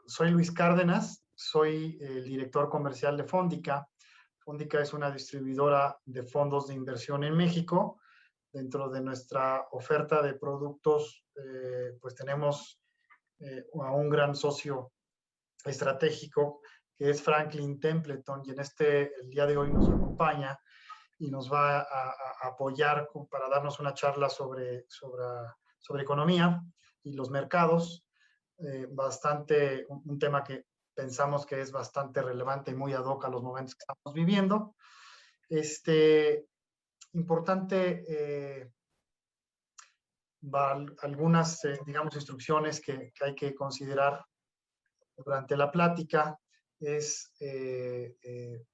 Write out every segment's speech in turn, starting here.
Soy Luis Cárdenas, soy el director comercial de Fondica. Fondica es una distribuidora de fondos de inversión en México. Dentro de nuestra oferta de productos, pues tenemos a un gran socio estratégico que es Franklin Templeton, y el día de hoy nos acompaña y nos va a apoyar para darnos una charla sobre economía y los mercados. Un tema que pensamos que es bastante relevante y muy ad hoc a los momentos que estamos viviendo. Importante, algunas, digamos, instrucciones que hay que considerar durante la plática es, se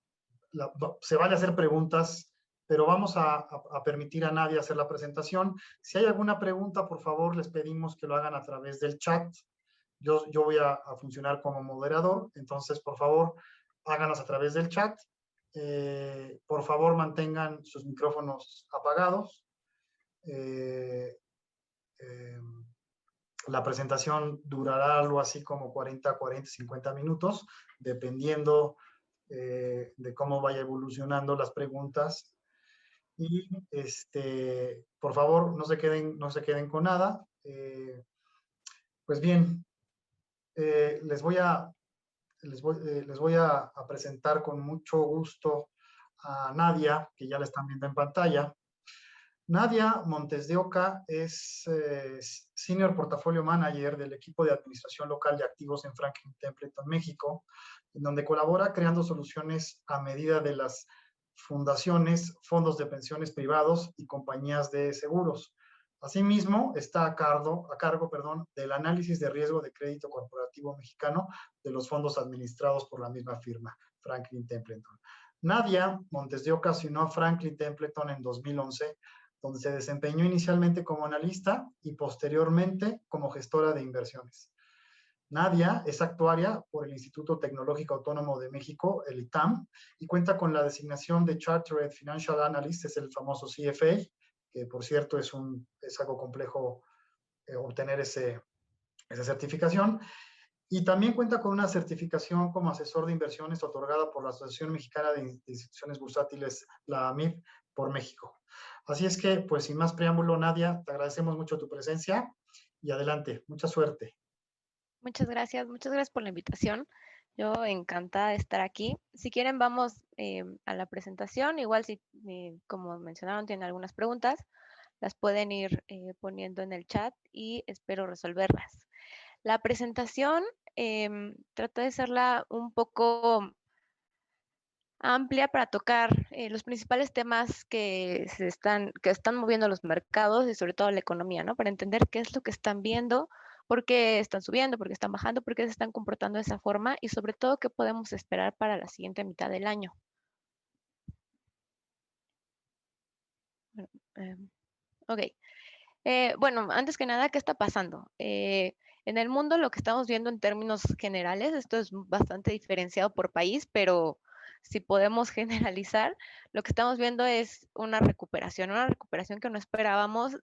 vale hacer preguntas, pero vamos a permitir a nadie hacer la presentación. Si hay alguna pregunta, por favor, les pedimos que lo hagan a través del chat. Yo voy a funcionar como moderador, entonces, por favor, háganlas a través del chat. Por favor, mantengan sus micrófonos apagados. La presentación durará algo así como 40, 50 minutos, dependiendo de cómo vaya evolucionando las preguntas. Y por favor, no se queden con nada. Pues bien, les voy a presentar con mucho gusto a Nadia, que ya la están viendo en pantalla. Nadia Montes de Oca es Senior Portafolio Manager del equipo de administración local de activos en Franklin Templeton, México, en donde colabora creando soluciones a medida de las fundaciones, fondos de pensiones privados y compañías de seguros. Asimismo, está a cargo, del análisis de riesgo de crédito corporativo mexicano de los fondos administrados por la misma firma, Franklin Templeton. Nadia Montes de Oca se unió a Franklin Templeton en 2011, donde se desempeñó inicialmente como analista y posteriormente como gestora de inversiones. Nadia es actuaria por el Instituto Tecnológico Autónomo de México, el ITAM, y cuenta con la designación de Chartered Financial Analyst, es el famoso CFA, que por cierto es algo complejo obtener esa certificación. Y también cuenta con una certificación como asesor de inversiones otorgada por la Asociación Mexicana de Instituciones Bursátiles, la AMIB, por México. Así es que, pues sin más preámbulo, Nadia, te agradecemos mucho tu presencia y adelante, mucha suerte. Muchas gracias por la invitación. Yo encantada de estar aquí. Si quieren, vamos a la presentación. Igual si, como mencionaron, tienen algunas preguntas, las pueden ir poniendo en el chat y espero resolverlas. La presentación trato de hacerla un poco amplia para tocar los principales temas que están moviendo los mercados y sobre todo la economía, ¿no? Para entender qué es lo que están viendo, por qué están subiendo, por qué están bajando, por qué se están comportando de esa forma y sobre todo qué podemos esperar para la siguiente mitad del año. Ok. Bueno, antes que nada, ¿qué está pasando? En el mundo lo que estamos viendo en términos generales, esto es bastante diferenciado por país, pero si podemos generalizar, lo que estamos viendo es una recuperación que no esperábamos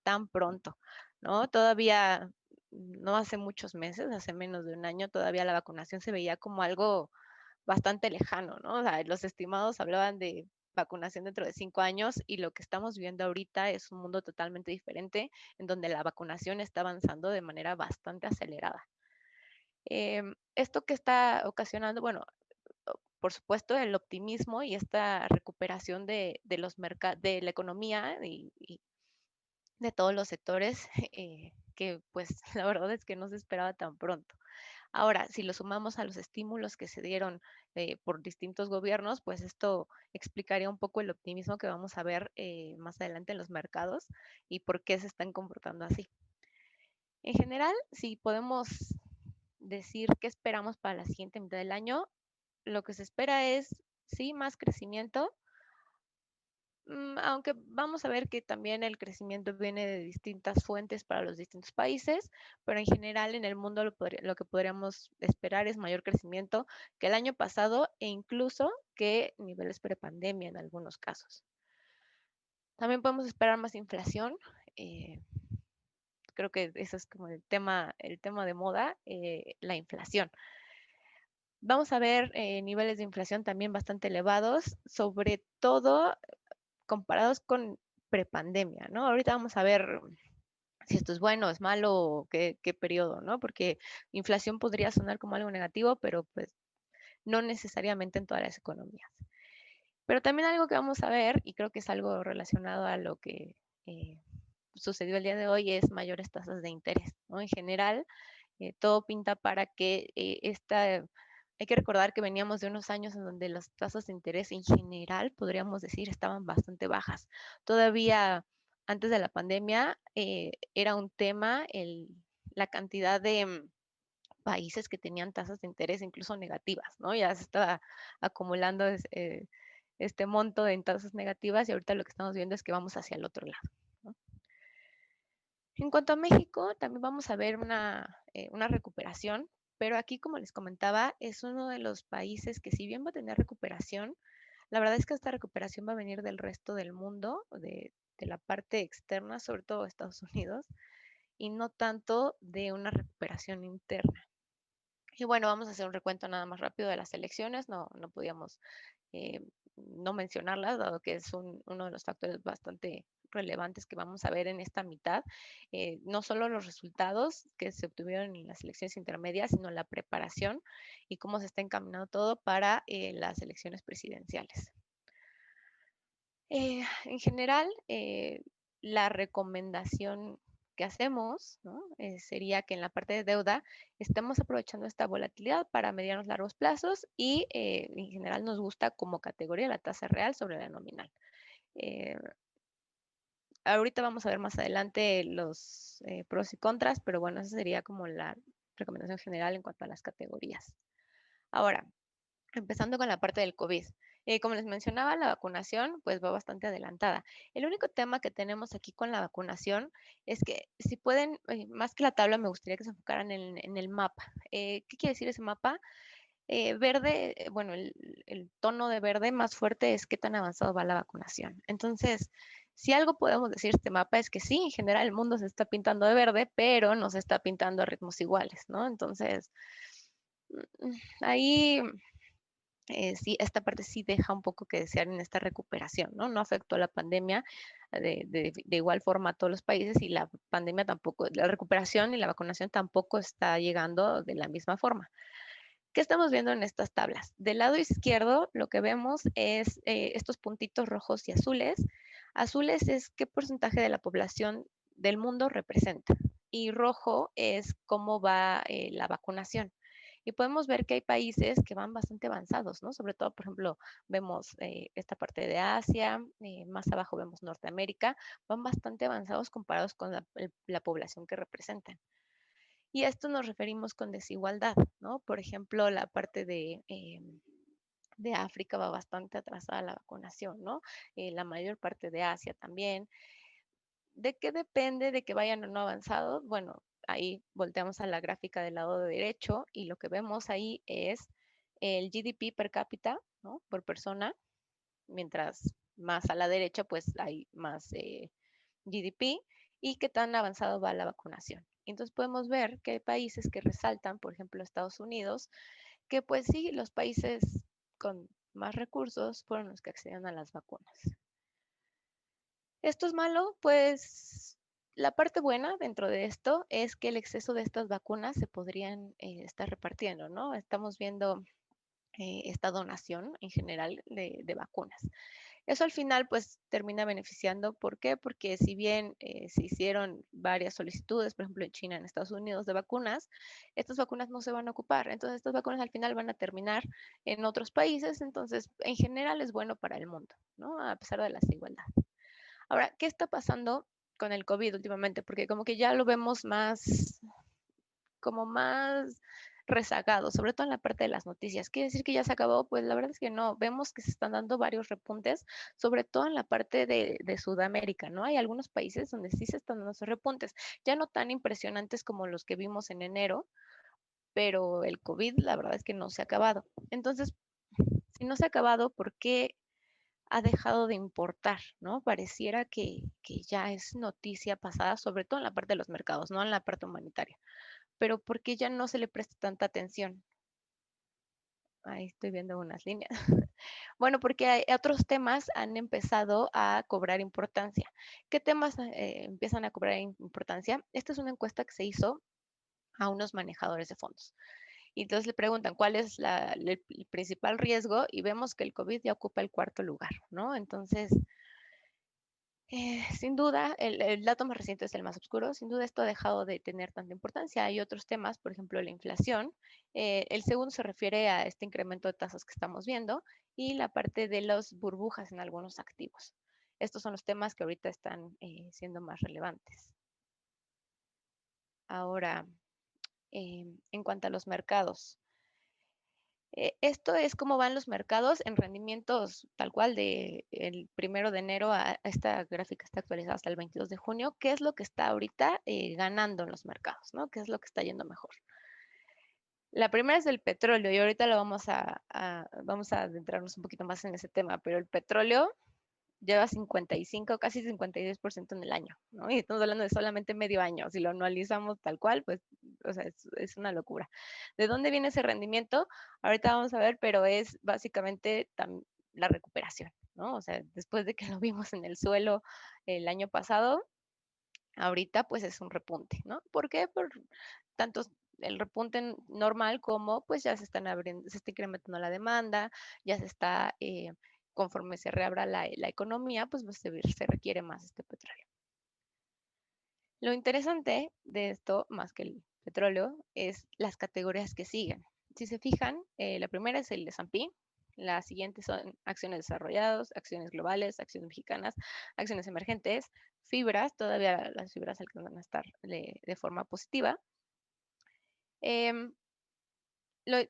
tan pronto, ¿no? Todavía no hace muchos meses, hace menos de un año, todavía la vacunación se veía como algo bastante lejano, ¿no? O sea, los estimados hablaban de vacunación dentro de 5 años y lo que estamos viviendo ahorita es un mundo totalmente diferente en donde la vacunación está avanzando de manera bastante acelerada. Esto que está ocasionando, bueno, por supuesto, el optimismo y esta recuperación de la economía y de todos los sectores, que pues la verdad es que no se esperaba tan pronto. Ahora, si lo sumamos a los estímulos que se dieron por distintos gobiernos, pues esto explicaría un poco el optimismo que vamos a ver más adelante en los mercados y por qué se están comportando así. En general, si podemos decir qué esperamos para la siguiente mitad del año, lo que se espera es, sí, más crecimiento, aunque vamos a ver que también el crecimiento viene de distintas fuentes para los distintos países, pero en general en el mundo lo que podríamos esperar es mayor crecimiento que el año pasado e incluso que niveles prepandemia en algunos casos. También podemos esperar más inflación. creo que ese es como el tema de moda, la inflación. Vamos a ver niveles de inflación también bastante elevados, sobre todo comparados con prepandemia, ¿no? Ahorita vamos a ver si esto es bueno, es malo, o qué periodo, ¿no? Porque inflación podría sonar como algo negativo, pero pues no necesariamente en todas las economías. Pero también algo que vamos a ver, y creo que es algo relacionado a lo que sucedió el día de hoy, es mayores tasas de interés, ¿no? En general, todo pinta para que hay que recordar que veníamos de unos años en donde las tasas de interés en general, podríamos decir, estaban bastante bajas. Todavía antes de la pandemia era un tema la cantidad de países que tenían tasas de interés incluso negativas, ¿no? Ya se estaba acumulando este monto en tasas negativas y ahorita lo que estamos viendo es que vamos hacia el otro lado, ¿no? En cuanto a México, también vamos a ver una recuperación, pero aquí, como les comentaba, es uno de los países que si bien va a tener recuperación, la verdad es que esta recuperación va a venir del resto del mundo, de la parte externa, sobre todo Estados Unidos, y no tanto de una recuperación interna. Y bueno, vamos a hacer un recuento nada más rápido de las elecciones, no podíamos eh, no mencionarlas, dado que es uno de los factores bastante relevantes que vamos a ver en esta mitad. No solo los resultados que se obtuvieron en las elecciones intermedias, sino la preparación y cómo se está encaminando todo para las elecciones presidenciales. En general, la recomendación que hacemos, ¿no? Sería que en la parte de deuda estemos aprovechando esta volatilidad para medianos largos plazos y en general nos gusta como categoría la tasa real sobre la nominal. Eh, Ahorita vamos a ver más adelante los pros y contras, pero bueno, esa sería como la recomendación general en cuanto a las categorías. Ahora, empezando con la parte del COVID. Como les mencionaba, la vacunación pues va bastante adelantada. El único tema que tenemos aquí con la vacunación es que si pueden, más que la tabla, me gustaría que se enfocaran en el mapa. ¿Qué quiere decir ese mapa? Verde, bueno, el tono de verde más fuerte es qué tan avanzado va la vacunación. Entonces, si algo podemos decir de este mapa es que sí, en general el mundo se está pintando de verde, pero no se está pintando a ritmos iguales, ¿no? Entonces, ahí sí, esta parte sí deja un poco que desear en esta recuperación, ¿no? No afectó la pandemia de igual forma a todos los países y la pandemia tampoco, la recuperación y la vacunación tampoco está llegando de la misma forma. ¿Qué estamos viendo en estas tablas? Del lado izquierdo lo que vemos es estos puntitos rojos y azules. Azules es qué porcentaje de la población del mundo representa y rojo es cómo va la vacunación. Y podemos ver que hay países que van bastante avanzados, ¿no? Sobre todo, por ejemplo, vemos esta parte de Asia, más abajo vemos Norteamérica, van bastante avanzados comparados con la población que representan. Y a esto nos referimos con desigualdad, ¿no? Por ejemplo, la parte de África va bastante atrasada la vacunación, ¿no? La mayor parte de Asia también. ¿De qué depende de que vayan o no avanzados? Bueno, ahí volteamos a la gráfica del lado derecho y lo que vemos ahí es el GDP per cápita, ¿no? Por persona, mientras más a la derecha, pues hay más GDP y qué tan avanzado va la vacunación. Entonces podemos ver que hay países que resaltan, por ejemplo, Estados Unidos, que pues sí, los países con más recursos fueron los que accedieron a las vacunas. ¿Esto es malo? Pues la parte buena dentro de esto es que el exceso de estas vacunas se podrían estar repartiendo, ¿no? Estamos viendo esta donación en general de vacunas. Eso al final pues termina beneficiando. ¿Por qué? Porque si bien se hicieron varias solicitudes, por ejemplo en China, en Estados Unidos, de vacunas, estas vacunas no se van a ocupar. Entonces estas vacunas al final van a terminar en otros países. Entonces en general es bueno para el mundo, ¿no? A pesar de la desigualdad. Ahora, ¿qué está pasando con el COVID últimamente? Porque como que ya lo vemos como más rezagado, sobre todo en la parte de las noticias. ¿Quiere decir que ya se acabó? Pues la verdad es que no. Vemos que se están dando varios repuntes, sobre todo en la parte de Sudamérica, ¿no? Hay algunos países donde sí se están dando esos repuntes, ya no tan impresionantes como los que vimos en enero, pero el COVID la verdad es que no se ha acabado. Entonces, si no se ha acabado, ¿por qué ha dejado de importar, ¿no? Pareciera que ya es noticia pasada, sobre todo en la parte de los mercados, no en la parte humanitaria, pero porque ya no se le presta tanta atención. Ahí estoy viendo unas líneas. Bueno, porque otros temas han empezado a cobrar importancia. ¿Qué temas empiezan a cobrar importancia? Esta es una encuesta que se hizo a unos manejadores de fondos. Y entonces le preguntan cuál es el principal riesgo y vemos que el COVID ya ocupa el cuarto lugar, ¿no? Entonces, sin duda, el dato más reciente es el más oscuro. Sin duda, esto ha dejado de tener tanta importancia. Hay otros temas, por ejemplo, la inflación. El segundo se refiere a este incremento de tasas que estamos viendo y la parte de las burbujas en algunos activos. Estos son los temas que ahorita están siendo más relevantes. Ahora, en cuanto a los mercados. Esto es cómo van los mercados en rendimientos tal cual de el 1 de enero a esta gráfica está actualizada hasta el 22 de junio. ¿Qué es lo que está ahorita ganando en los mercados, ¿no? ¿Qué es lo que está yendo mejor? La primera es el petróleo y ahorita lo vamos a adentrarnos un poquito más en ese tema, pero el petróleo lleva 55, casi 56% en el año, ¿no? Y estamos hablando de solamente medio año. Si lo analizamos tal cual, pues, o sea, es una locura. ¿De dónde viene ese rendimiento? Ahorita vamos a ver, pero es básicamente la recuperación, ¿no? O sea, después de que lo vimos en el suelo el año pasado, ahorita pues es un repunte, ¿no? ¿Por qué? Por tanto el repunte normal como pues ya se están abriendo, se está incrementando la demanda, ya se está, conforme se reabra la economía, pues se requiere más este petróleo. Lo interesante de esto, más que el petróleo, es las categorías que siguen. Si se fijan, la primera es el S&P, la siguiente son acciones desarrolladas, acciones globales, acciones mexicanas, acciones emergentes, fibras, todavía las fibras alcanzan a estar de forma positiva. Em, lo, es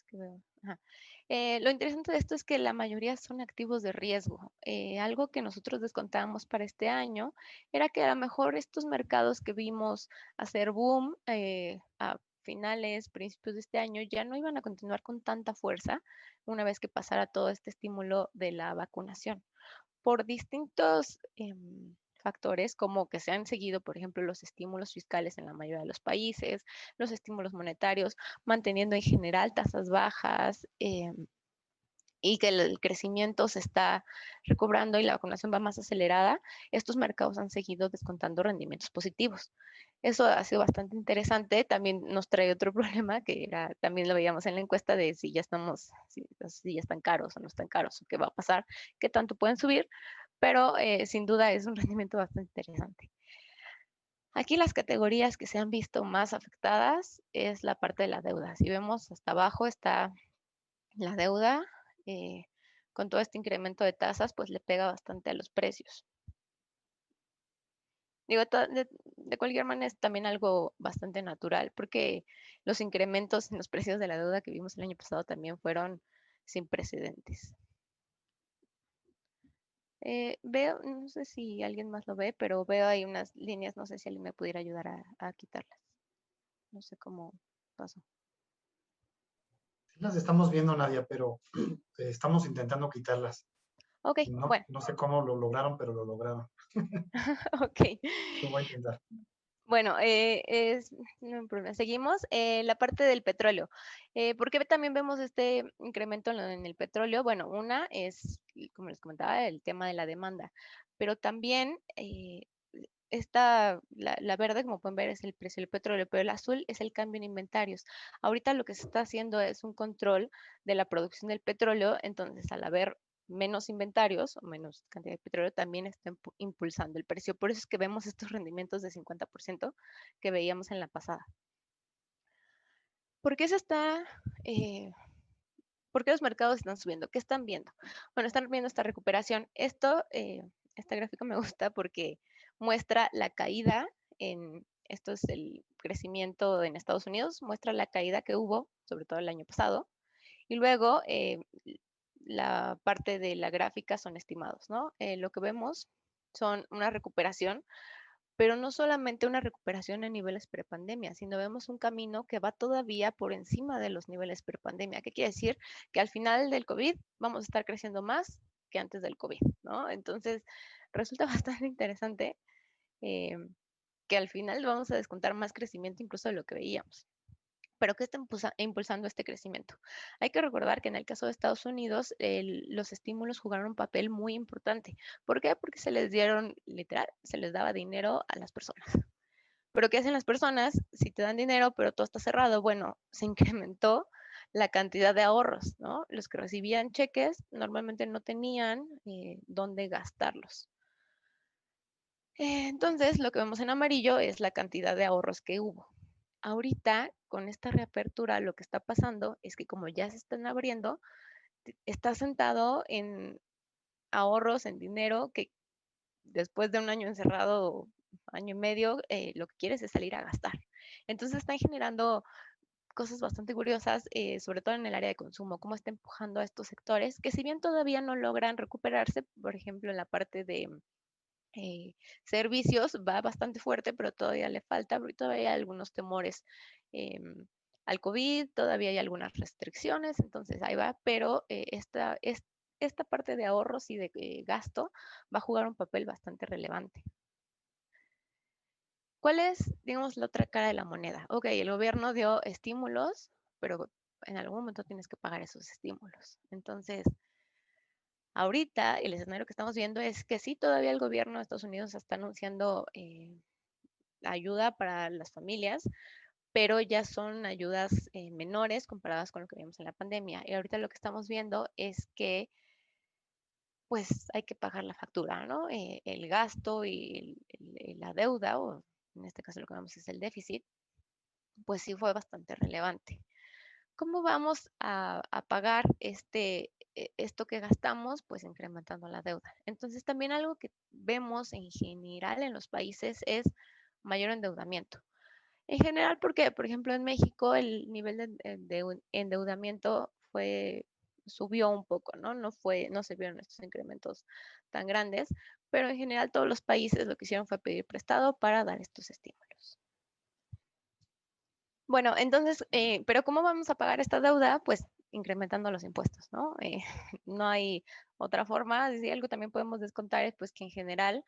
que ajá. Lo interesante de esto es que la mayoría son activos de riesgo. Algo que nosotros descontábamos para este año era que a lo mejor estos mercados que vimos hacer boom a finales, principios de este año, ya no iban a continuar con tanta fuerza una vez que pasara todo este estímulo de la vacunación por distintos factores, como que se han seguido, por ejemplo, los estímulos fiscales en la mayoría de los países, los estímulos monetarios, manteniendo en general tasas bajas, y que el crecimiento se está recobrando y la vacunación va más acelerada, estos mercados han seguido descontando rendimientos positivos. Eso ha sido bastante interesante. También nos trae otro problema que era, también lo veíamos en la encuesta de si ya si ya están caros o no están caros, o qué va a pasar, qué tanto pueden subir, pero sin duda es un rendimiento bastante interesante. Aquí las categorías que se han visto más afectadas es la parte de la deuda. Si vemos hasta abajo está la deuda, eh, con todo este incremento de tasas, pues le pega bastante a los precios. Digo, de cualquier manera es también algo bastante natural, porque los incrementos en los precios de la deuda que vimos el año pasado también fueron sin precedentes. Veo, no sé si alguien más lo ve, pero veo ahí unas líneas, no sé si alguien me pudiera ayudar a quitarlas. No sé cómo pasó. Sí las estamos viendo, Nadia, pero estamos intentando quitarlas. Ok, No, bueno, no sé cómo lo lograron, pero lo lograron. ok. Lo voy a intentar. Bueno, no hay problema. Seguimos. La parte del petróleo. ¿Por qué también vemos este incremento en el petróleo? Bueno, una es, como les comentaba, el tema de la demanda, pero también la verde, como pueden ver, es el precio del petróleo, pero el azul es el cambio en inventarios. Ahorita lo que se está haciendo es un control de la producción del petróleo, entonces al haber menos inventarios o menos cantidad de petróleo, también está impulsando el precio. Por eso es que vemos estos rendimientos de 50% que veíamos en la pasada. ¿Por qué se está, por qué los mercados están subiendo? ¿Qué están viendo? Bueno, están viendo esta recuperación. Esta gráfica me gusta porque muestra la caída esto es el crecimiento en Estados Unidos, muestra la caída que hubo, sobre todo el año pasado, y luego la parte de la gráfica son estimados, ¿no? Lo que vemos son una recuperación, pero no solamente una recuperación en niveles prepandemia, sino vemos un camino que va todavía por encima de los niveles prepandemia. ¿Qué quiere decir? Que al final del COVID vamos a estar creciendo más que antes del COVID, ¿no? Entonces, resulta bastante interesante eh, que al final vamos a descontar más crecimiento incluso de lo que veíamos. Pero ¿qué está impulsando este crecimiento? Hay que recordar que en el caso de Estados Unidos, los estímulos jugaron un papel muy importante. ¿Por qué? Porque se les dieron, literal, se les daba dinero a las personas. Pero ¿qué hacen las personas? Si te dan dinero, pero todo está cerrado, bueno, se incrementó la cantidad de ahorros, ¿no? Los que recibían cheques normalmente no tenían dónde gastarlos. Entonces, lo que vemos en amarillo es la cantidad de ahorros que hubo. Ahorita, con esta reapertura, lo que está pasando es que como ya se están abriendo, está sentado en ahorros, en dinero, que después de un año encerrado, año y medio, lo que quieres es salir a gastar. Entonces están generando cosas bastante curiosas, sobre todo en el área de consumo, cómo está empujando a estos sectores, que si bien todavía no logran recuperarse, por ejemplo, en la parte de eh, servicios va bastante fuerte, pero todavía le falta, porque todavía hay algunos temores al COVID, todavía hay algunas restricciones, entonces ahí va, pero esta parte de ahorros y de gasto va a jugar un papel bastante relevante. ¿Cuál es, digamos, la otra cara de la moneda? Ok, el gobierno dio estímulos, pero en algún momento tienes que pagar esos estímulos. Entonces, ahorita el escenario que estamos viendo es que sí, todavía el gobierno de Estados Unidos está anunciando ayuda para las familias, pero ya son ayudas menores comparadas con lo que vimos en la pandemia. Y ahorita lo que estamos viendo es que pues hay que pagar la factura, ¿no? El gasto y la deuda, o en este caso lo que vemos es el déficit, pues sí fue bastante relevante. ¿Cómo vamos a pagar esto que gastamos? Pues incrementando la deuda. Entonces también algo que vemos en general en los países es mayor endeudamiento. En general, porque, por ejemplo, en México el nivel de endeudamiento subió un poco, ¿no? No se vieron estos incrementos tan grandes, pero en general todos los países lo que hicieron fue pedir prestado para dar estos estímulos. Bueno, entonces, pero ¿cómo vamos a pagar esta deuda? Pues incrementando los impuestos, ¿no? No hay otra forma. Si algo también podemos descontar es pues que en general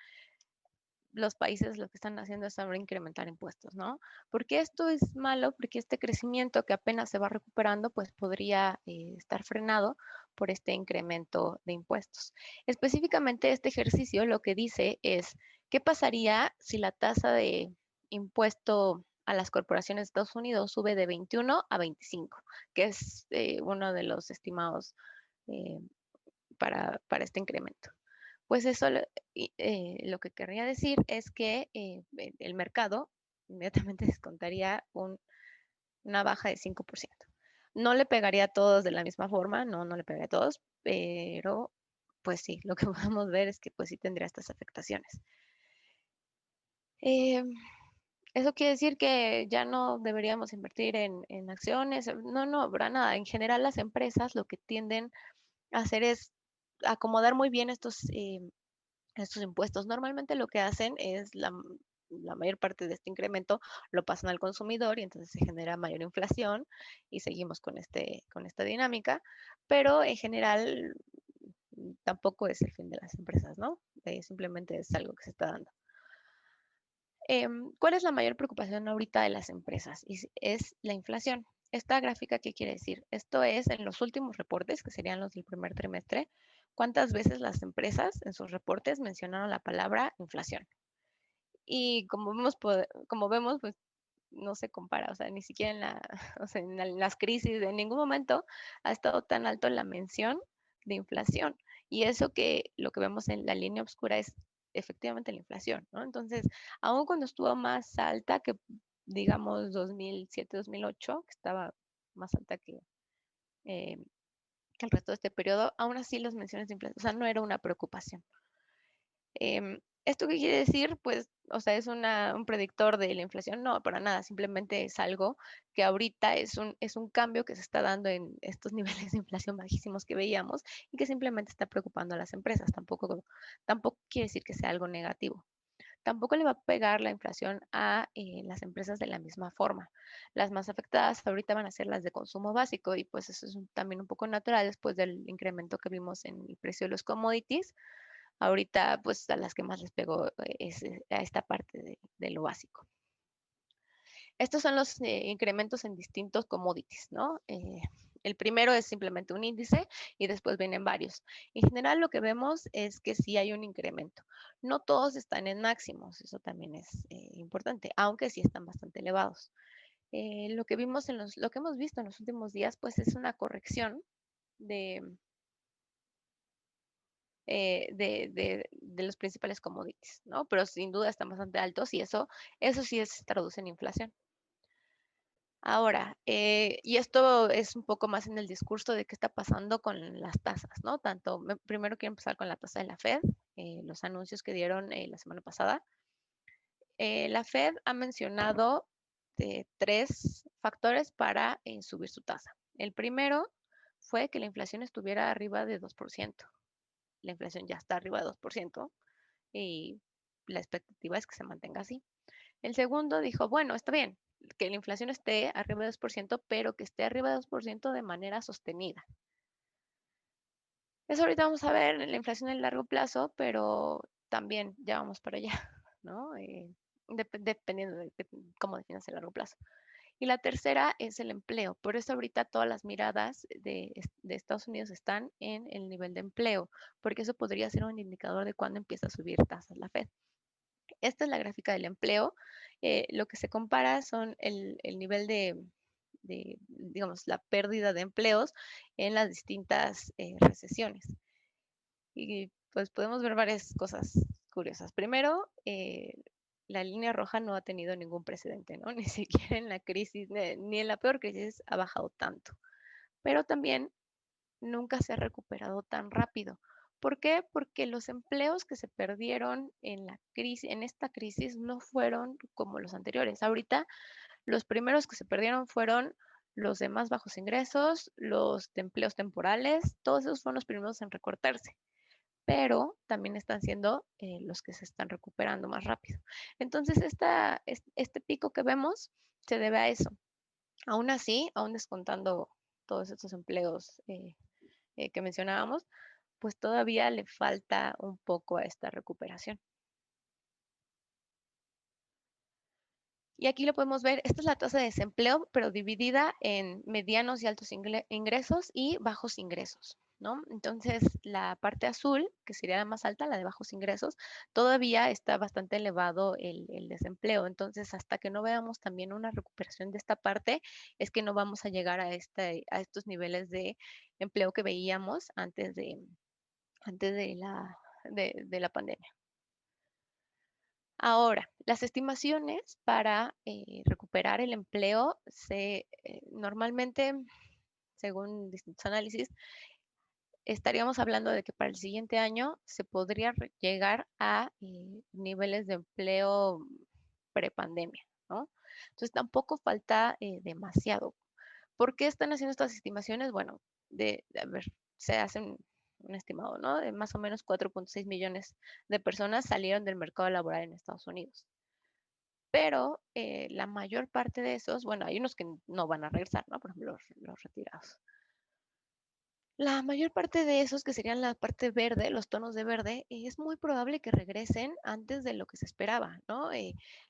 los países lo que están haciendo es ahora incrementar impuestos, ¿no? Porque esto es malo, porque este crecimiento que apenas se va recuperando, pues podría estar frenado por este incremento de impuestos. Específicamente este ejercicio lo que dice es, ¿qué pasaría si la tasa de impuesto a las corporaciones de Estados Unidos sube de 21 a 25, que es uno de los estimados eh, para este incremento? Pues eso lo que querría decir es que el mercado inmediatamente descontaría una baja de 5%. No le pegaría a todos de la misma forma, no le pegaría a todos, pero pues sí, lo que podemos ver es que pues sí tendría estas afectaciones. Eh, Eso quiere decir que ya no deberíamos invertir en acciones, no, para nada. En general las empresas lo que tienden a hacer es acomodar muy bien estos impuestos. Normalmente lo que hacen es la mayor parte de este incremento lo pasan al consumidor y entonces se genera mayor inflación y seguimos con esta dinámica, pero en general tampoco es el fin de las empresas, ¿no? Simplemente es algo que se está dando. ¿Cuál es la mayor preocupación ahorita de las empresas? Es la inflación. Esta gráfica, ¿qué quiere decir? Esto es en los últimos reportes, que serían los del primer trimestre, cuántas veces las empresas en sus reportes mencionaron la palabra inflación. Y como vemos, pues no se compara, o sea, ni siquiera o sea, en las crisis, en ningún momento ha estado tan alto la mención de inflación. Y eso que lo que vemos en la línea oscura es efectivamente la inflación, ¿no? Entonces, aun cuando estuvo más alta que, digamos, 2007, 2008, que estaba más alta eh, que el resto de este periodo, aún así las menciones de inflación, o sea, no era una preocupación. ¿Esto qué quiere decir? Pues, o sea, ¿es un predictor de la inflación? No, para nada, simplemente es algo que ahorita es un cambio que se está dando en estos niveles de inflación bajísimos que veíamos y que simplemente está preocupando a las empresas. Tampoco quiere decir que sea algo negativo. tampoco le va a pegar la inflación a las empresas de la misma forma. Las más afectadas ahorita van a ser las de consumo básico y pues eso es también un poco natural después del incremento que vimos en el precio de los commodities. Ahorita pues a las que más les pegó es a esta parte de lo básico. Estos son los incrementos en distintos commodities, ¿no? El primero es simplemente un índice y después vienen varios. En general lo que vemos es que sí hay un incremento. No todos están en máximos, eso también es importante, aunque sí están bastante elevados. Lo que vimos lo que hemos visto en los últimos días, pues es una corrección de, de los principales commodities, ¿no? Pero sin duda están bastante altos y eso sí se traduce en inflación. Ahora, y esto es un poco más en el discurso de qué está pasando con las tasas, ¿no? Primero quiero empezar con la tasa de la Fed, los anuncios que dieron la semana pasada. La Fed ha mencionado tres factores para subir su tasa. El primero fue que la inflación estuviera arriba de 2%. La inflación ya está arriba de 2% y la expectativa es que se mantenga así. El segundo dijo, bueno, está bien, que la inflación esté arriba de 2%, pero que esté arriba de 2% de manera sostenida. Eso ahorita vamos a ver la inflación en el largo plazo, pero también ya vamos para allá, ¿no? Dependiendo de cómo definas el largo plazo. Y la tercera es el empleo. Por eso ahorita todas las miradas de Estados Unidos están en el nivel de empleo, porque eso podría ser un indicador de cuándo empieza a subir tasas la Fed. Esta es la gráfica del empleo. Lo que se compara son el nivel digamos, la pérdida de empleos en las distintas recesiones. Y pues podemos ver varias cosas curiosas. Primero, la línea roja no ha tenido ningún precedente, ¿no? Ni siquiera en la crisis, ni en la peor crisis ha bajado tanto. Pero también nunca se ha recuperado tan rápido. ¿Por qué? Porque los empleos que se perdieron en la crisis, en esta crisis, no fueron como los anteriores. Ahorita, los primeros que se perdieron fueron los de más bajos ingresos, los de empleos temporales, todos esos fueron los primeros en recortarse, pero también están siendo los que se están recuperando más rápido. Entonces, este pico que vemos se debe a eso. Aún así, aún descontando todos estos empleos que mencionábamos, pues todavía le falta un poco a esta recuperación. Y aquí lo podemos ver, esta es la tasa de desempleo, pero dividida en medianos y altos ingresos y bajos ingresos, ¿no? Entonces, la parte azul, que sería la más alta, la de bajos ingresos, todavía está bastante elevado el desempleo. Entonces, hasta que no veamos también una recuperación de esta parte, es que no vamos a llegar a estos niveles de empleo que veíamos antes de la pandemia. Ahora, las estimaciones para recuperar el empleo normalmente, según distintos análisis, estaríamos hablando de que para el siguiente año se podría llegar a niveles de empleo prepandemia, ¿no? Entonces tampoco falta demasiado. ¿Por qué están haciendo estas estimaciones? Bueno, a ver, se hacen un estimado, ¿no? De más o menos 4.6 millones de personas salieron del mercado laboral en Estados Unidos. Pero la mayor parte de esos, bueno, hay unos que no van a regresar, ¿no? Por ejemplo, los retirados. La mayor parte de esos, que serían la parte verde, los tonos de verde, es muy probable que regresen antes de lo que se esperaba, ¿no?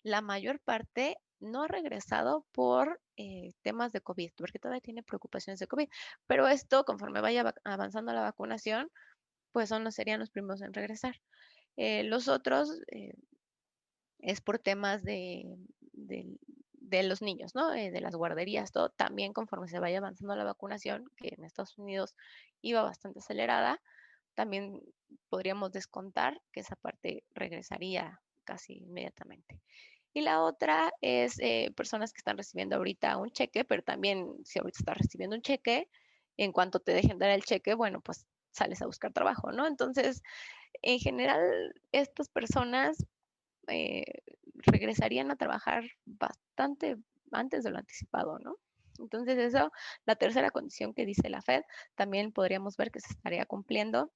La mayor parte no ha regresado por temas de COVID, porque todavía tiene preocupaciones de COVID. Pero esto, conforme vaya avanzando la vacunación, pues serían los primeros en regresar. Los otros es por temas de los niños, ¿no? De las guarderías, todo. También conforme se vaya avanzando la vacunación, que en Estados Unidos iba bastante acelerada, también podríamos descontar que esa parte regresaría casi inmediatamente. Y la otra es personas que están recibiendo ahorita un cheque, pero también si ahorita estás recibiendo un cheque, en cuanto te dejen dar el cheque, bueno, pues sales a buscar trabajo, ¿no? Entonces, en general, estas personas eh, regresarían a trabajar bastante antes de lo anticipado, ¿no? Entonces eso, la tercera condición que dice la Fed, también podríamos ver que se estaría cumpliendo.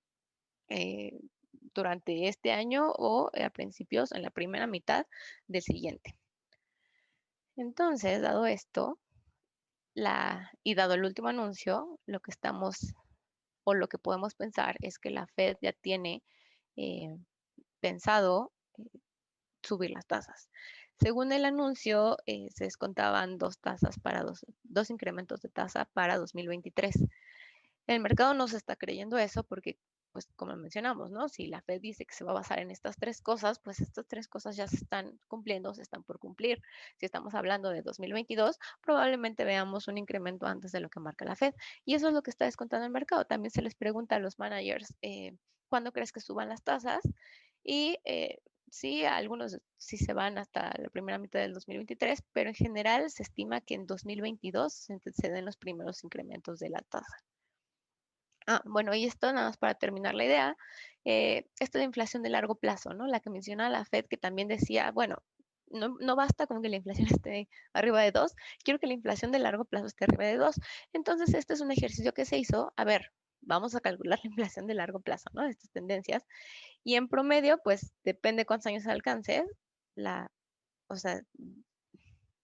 durante este año o a principios, en la primera mitad del siguiente. Entonces, dado esto, y dado el último anuncio, lo que estamos o lo que podemos pensar es que la Fed ya tiene eh, pensado subir las tasas. Según el anuncio, se descontaban dos incrementos de tasa para 2023. El mercado no se está creyendo eso porque, pues como mencionamos, ¿no? Si la Fed dice que se va a basar en estas tres cosas, pues estas tres cosas ya se están cumpliendo, se están por cumplir. Si estamos hablando de 2022, probablemente veamos un incremento antes de lo que marca la Fed. Y eso es lo que está descontando el mercado. También se les pregunta a los managers, ¿cuándo crees que suban las tasas? Y sí, algunos sí se van hasta la primera mitad del 2023, pero en general se estima que en 2022 se den los primeros incrementos de la tasa. Bueno, y esto nada más para terminar la idea, esto de inflación de largo plazo, ¿no? La que menciona la Fed, que también decía, bueno, no basta con que la inflación esté arriba de 2, quiero que la inflación de largo plazo esté arriba de 2. Entonces, este es un ejercicio que se hizo, a ver, vamos a calcular la inflación de largo plazo, ¿no? Estas tendencias. Y en promedio, pues, depende cuántos años alcance, o sea,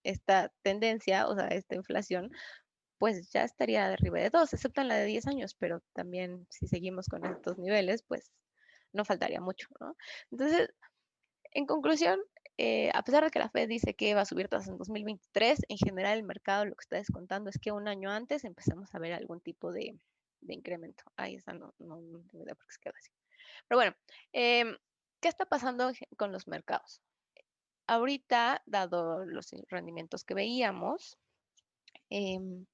esta tendencia, o sea, esta inflación pues ya estaría de arriba de 2, excepto en la de 10 años, pero también si seguimos con estos niveles, pues no faltaría mucho, ¿no? Entonces, en conclusión, a pesar de que la Fed dice que va a subir tasas en 2023, en general el mercado lo que está descontando es que un año antes empezamos a ver algún tipo de incremento. Ahí está, no tengo idea por qué se quedó así. Pero bueno, ¿qué está pasando con los mercados? Ahorita, dado los rendimientos que veíamos, em,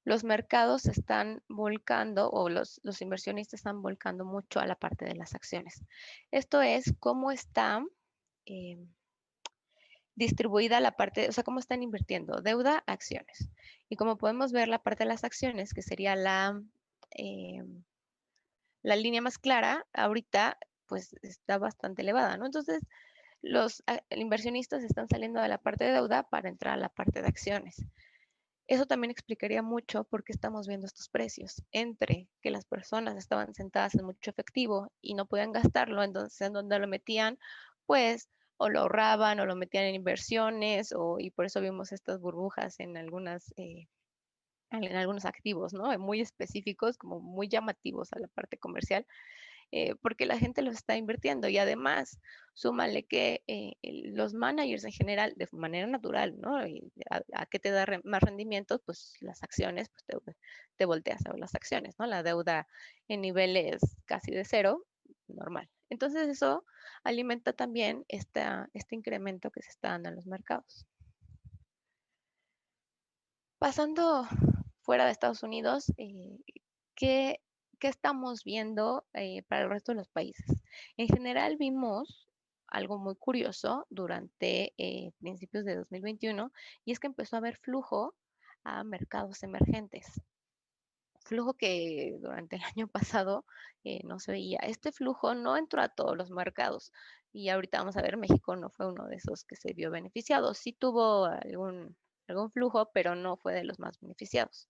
los mercados se están volcando o los inversionistas están volcando mucho a la parte de las acciones. Esto es cómo está eh, distribuida la parte, o sea, cómo están invirtiendo deuda, acciones. Y como podemos ver, la parte de las acciones, que sería eh, la línea más clara, ahorita pues está bastante elevada, ¿no? Entonces, los inversionistas están saliendo de la parte de deuda para entrar a la parte de acciones. Eso también explicaría mucho por qué estamos viendo estos precios, entre que las personas estaban sentadas en mucho efectivo y no podían gastarlo, entonces en donde lo metían, pues o lo ahorraban o lo metían en inversiones, y por eso vimos estas burbujas en algunos activos, ¿no? Muy específicos, como muy llamativos a la parte comercial, porque la gente los está invirtiendo y además súmale que los managers en general, de manera natural, ¿no? Y a qué te da más rendimientos, pues las acciones, pues te volteas a ver las acciones, ¿no? La deuda en niveles casi de cero, normal. Entonces eso alimenta también este incremento que se está dando en los mercados. Pasando fuera de Estados Unidos, ¿qué, qué estamos viendo para el resto de los países? En general vimos algo muy curioso durante principios de 2021 y es que empezó a haber flujo a mercados emergentes. Flujo que durante el año pasado no se veía. Este flujo no entró a todos los mercados y ahorita vamos a ver, México no fue uno de esos que se vio beneficiado. Sí tuvo algún flujo, pero no fue de los más beneficiados.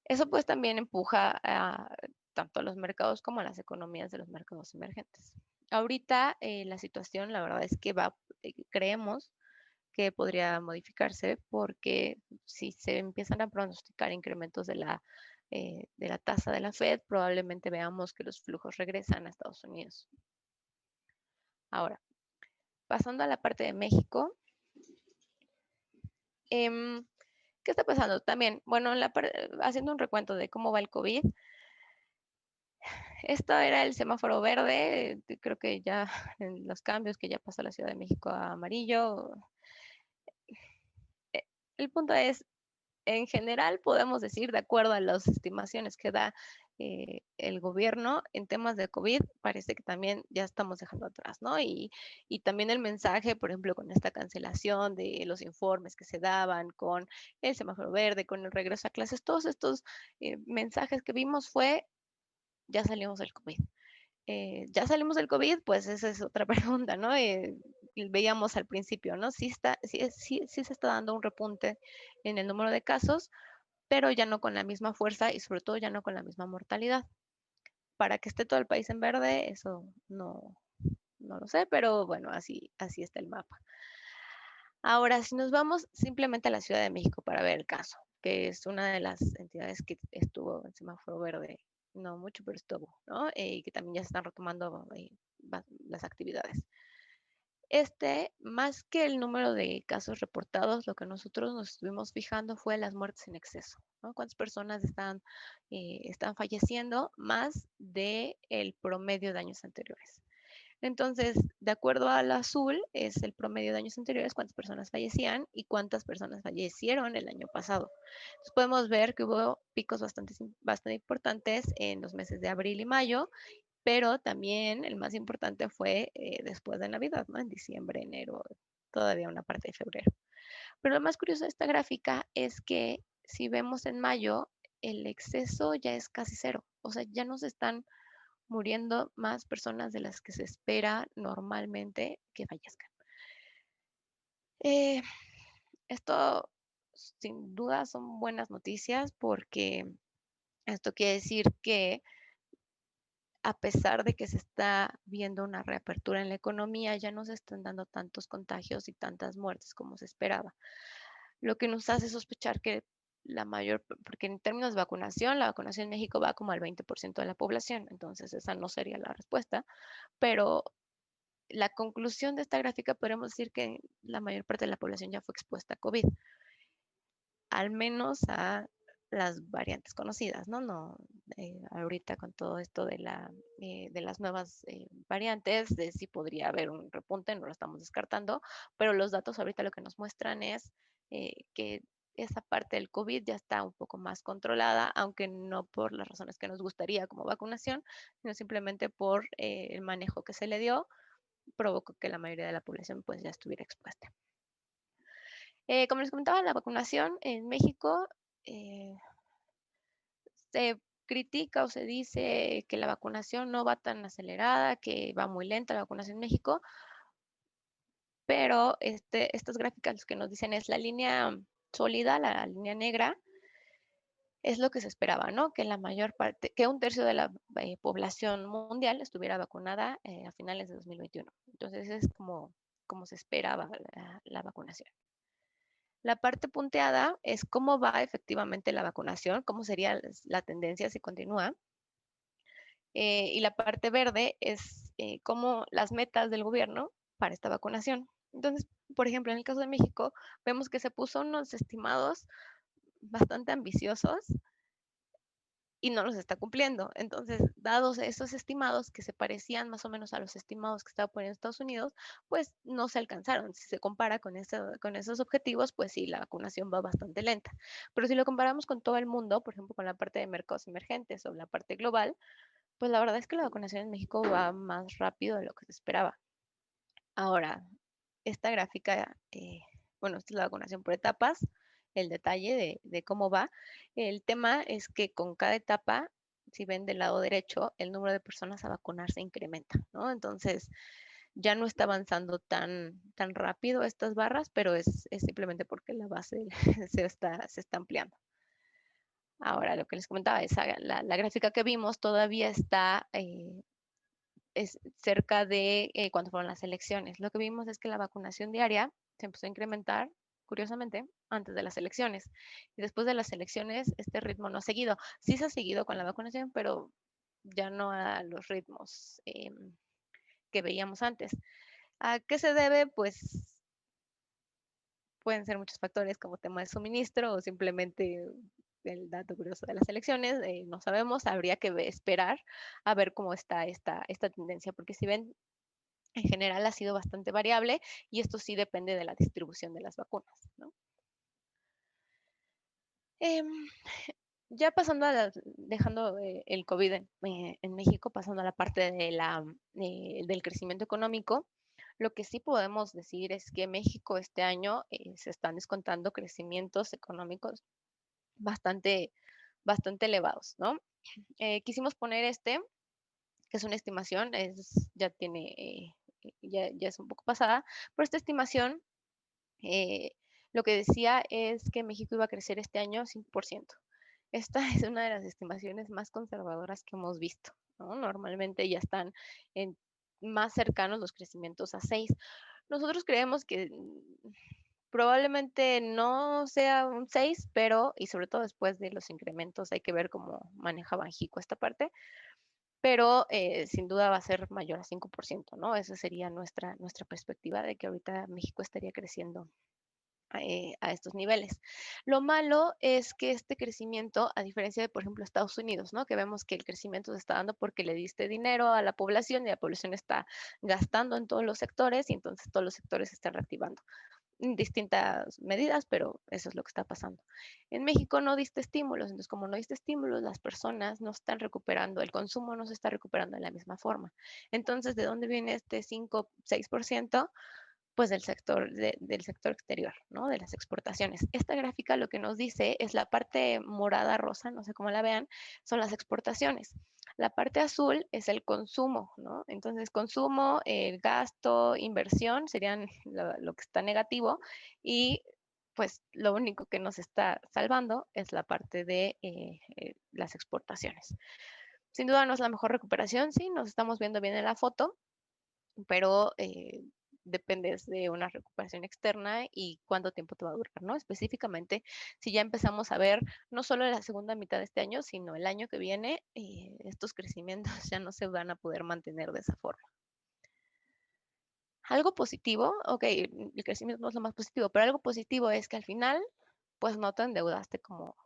Eso pues también empuja tanto a los mercados como a las economías de los mercados emergentes. Ahorita la situación, la verdad es que creemos que podría modificarse porque si se empiezan a pronosticar incrementos de la tasa de la Fed, probablemente veamos que los flujos regresan a Estados Unidos. Ahora, pasando a la parte de México, ¿qué está pasando? También, bueno, haciendo un recuento de cómo va el COVID, esto era el semáforo verde, creo que ya en los cambios que ya pasó la Ciudad de México a amarillo. El punto es, en general podemos decir, de acuerdo a las estimaciones que da el gobierno en temas de COVID, parece que también ya estamos dejando atrás, ¿no? Y también el mensaje, por ejemplo, con esta cancelación de los informes que se daban, con el semáforo verde, con el regreso a clases, todos estos mensajes que vimos fue, ya salimos del COVID. Ya salimos del COVID, pues esa es otra pregunta, ¿no? Veíamos al principio, ¿no? Sí se está dando un repunte en el número de casos, pero ya no con la misma fuerza y sobre todo ya no con la misma mortalidad. para que esté todo el país en verde, eso no lo sé, pero bueno, así está el mapa. Ahora, si nos vamos simplemente a la Ciudad de México para ver el caso, que es una de las entidades que estuvo en semáforo verde, no mucho, pero estuvo, ¿no? Y que también ya se están retomando las actividades. Más que el número de casos reportados, lo que nosotros nos estuvimos fijando fue las muertes en exceso, ¿no? Cuántas personas están falleciendo más del promedio de años anteriores. Entonces, de acuerdo al azul, es el promedio de años anteriores, cuántas personas fallecían y cuántas personas fallecieron el año pasado. Entonces, podemos ver que hubo picos bastante importantes en los meses de abril y mayo, pero también el más importante fue después de Navidad, ¿no? En diciembre, enero, todavía una parte de febrero. Pero lo más curioso de esta gráfica es que si vemos en mayo, el exceso ya es casi cero. O sea, ya no se están muriendo más personas de las que se espera normalmente que fallezcan. Eh, Esto sin duda son buenas noticias porque esto quiere decir que a pesar de que se está viendo una reapertura en la economía, ya no se están dando tantos contagios y tantas muertes como se esperaba. Lo que nos hace sospechar que porque en términos de vacunación, la vacunación en México va como al 20% de la población, entonces esa no sería la respuesta, pero la conclusión de esta gráfica podemos decir que la mayor parte de la población ya fue expuesta a COVID, al menos a las variantes conocidas, ¿no? Ahorita con todo esto de las nuevas variantes, de si podría haber un repunte, no lo estamos descartando, pero los datos ahorita lo que nos muestran es que esa parte del COVID ya está un poco más controlada, aunque no por las razones que nos gustaría como vacunación, sino simplemente por el manejo que se le dio, provocó que la mayoría de la población pues ya estuviera expuesta. Como les comentaba, la vacunación en México eh, se critica o se dice que la vacunación no va tan acelerada, que va muy lenta la vacunación en México, pero estas gráficas lo que nos dicen es la línea sólida, la línea negra, es lo que se esperaba, ¿no? Que la mayor parte, que un tercio de la población mundial estuviera vacunada a finales de 2021. Entonces es como se esperaba la vacunación. La parte punteada es cómo va efectivamente la vacunación, cómo sería la tendencia si continúa. Y la parte verde es cómo las metas del gobierno para esta vacunación. Entonces, por ejemplo, en el caso de México, vemos que se puso unos estimados bastante ambiciosos y no los está cumpliendo. Entonces, dados esos estimados que se parecían más o menos a los estimados que estaba poniendo Estados Unidos, pues no se alcanzaron. Si se compara con esos objetivos, pues sí, la vacunación va bastante lenta. Pero si lo comparamos con todo el mundo, por ejemplo, con la parte de mercados emergentes o la parte global, pues la verdad es que la vacunación en México va más rápido de lo que se esperaba. Ahora, esta gráfica, bueno, esta es la vacunación por etapas, el detalle de cómo va. El tema es que con cada etapa, si ven del lado derecho, el número de personas a vacunar se incrementa, ¿no? Entonces, ya no está avanzando tan rápido estas barras, pero es simplemente porque la base se está ampliando. Ahora, lo que les comentaba, la gráfica que vimos todavía está es cerca de cuando fueron las elecciones. Lo que vimos es que la vacunación diaria se empezó a incrementar, curiosamente, antes de las elecciones. Y después de las elecciones, este ritmo no ha seguido. Sí se ha seguido con la vacunación, pero ya no a los ritmos que veíamos antes. ¿A qué se debe? Pues pueden ser muchos factores como tema de suministro o simplemente el dato curioso de las elecciones, no sabemos, habría que esperar a ver cómo está esta tendencia, porque si ven, en general ha sido bastante variable y esto sí depende de la distribución de las vacunas, ¿no? Em, ya dejando el COVID en México, pasando a la parte del crecimiento económico, lo que sí podemos decir es que México este año se están descontando crecimientos económicos bastante, bastante elevados, ¿no? Quisimos poner que es una estimación, ya es un poco pasada, pero esta estimación lo que decía es que México iba a crecer este año 5%. Esta es una de las estimaciones más conservadoras que hemos visto. ¿no? Normalmente ya están más cercanos los crecimientos a 6. Nosotros creemos que probablemente no sea un 6, pero, y sobre todo después de los incrementos, hay que ver cómo maneja Banxico esta parte, pero sin duda va a ser mayor a 5%, ¿no? Esa sería nuestra perspectiva de que ahorita México estaría creciendo a estos niveles. Lo malo es que este crecimiento, a diferencia de, por ejemplo, Estados Unidos, ¿no? Que vemos que el crecimiento se está dando porque le diste dinero a la población y la población está gastando en todos los sectores y entonces todos los sectores se están reactivando en distintas medidas, pero eso es lo que está pasando. En México no diste estímulos, entonces como no diste estímulos, las personas no están recuperando, el consumo no se está recuperando de la misma forma. Entonces, ¿de dónde viene este 5, 6%? Pues del sector exterior, ¿no? De las exportaciones. Esta gráfica lo que nos dice es la parte morada, rosa, no sé cómo la vean, son las exportaciones. La parte azul es el consumo, ¿no? Entonces, consumo, el gasto, inversión serían lo que está negativo y pues lo único que nos está salvando es la parte de las exportaciones. Sin duda no es la mejor recuperación, sí, nos estamos viendo bien en la foto, pero dependes de una recuperación externa y cuánto tiempo te va a durar, ¿no? Específicamente, si ya empezamos a ver no solo en la segunda mitad de este año, sino el año que viene, estos crecimientos ya no se van a poder mantener de esa forma. Algo positivo, ok, el crecimiento no es lo más positivo, pero algo positivo es que al final, pues no te endeudaste como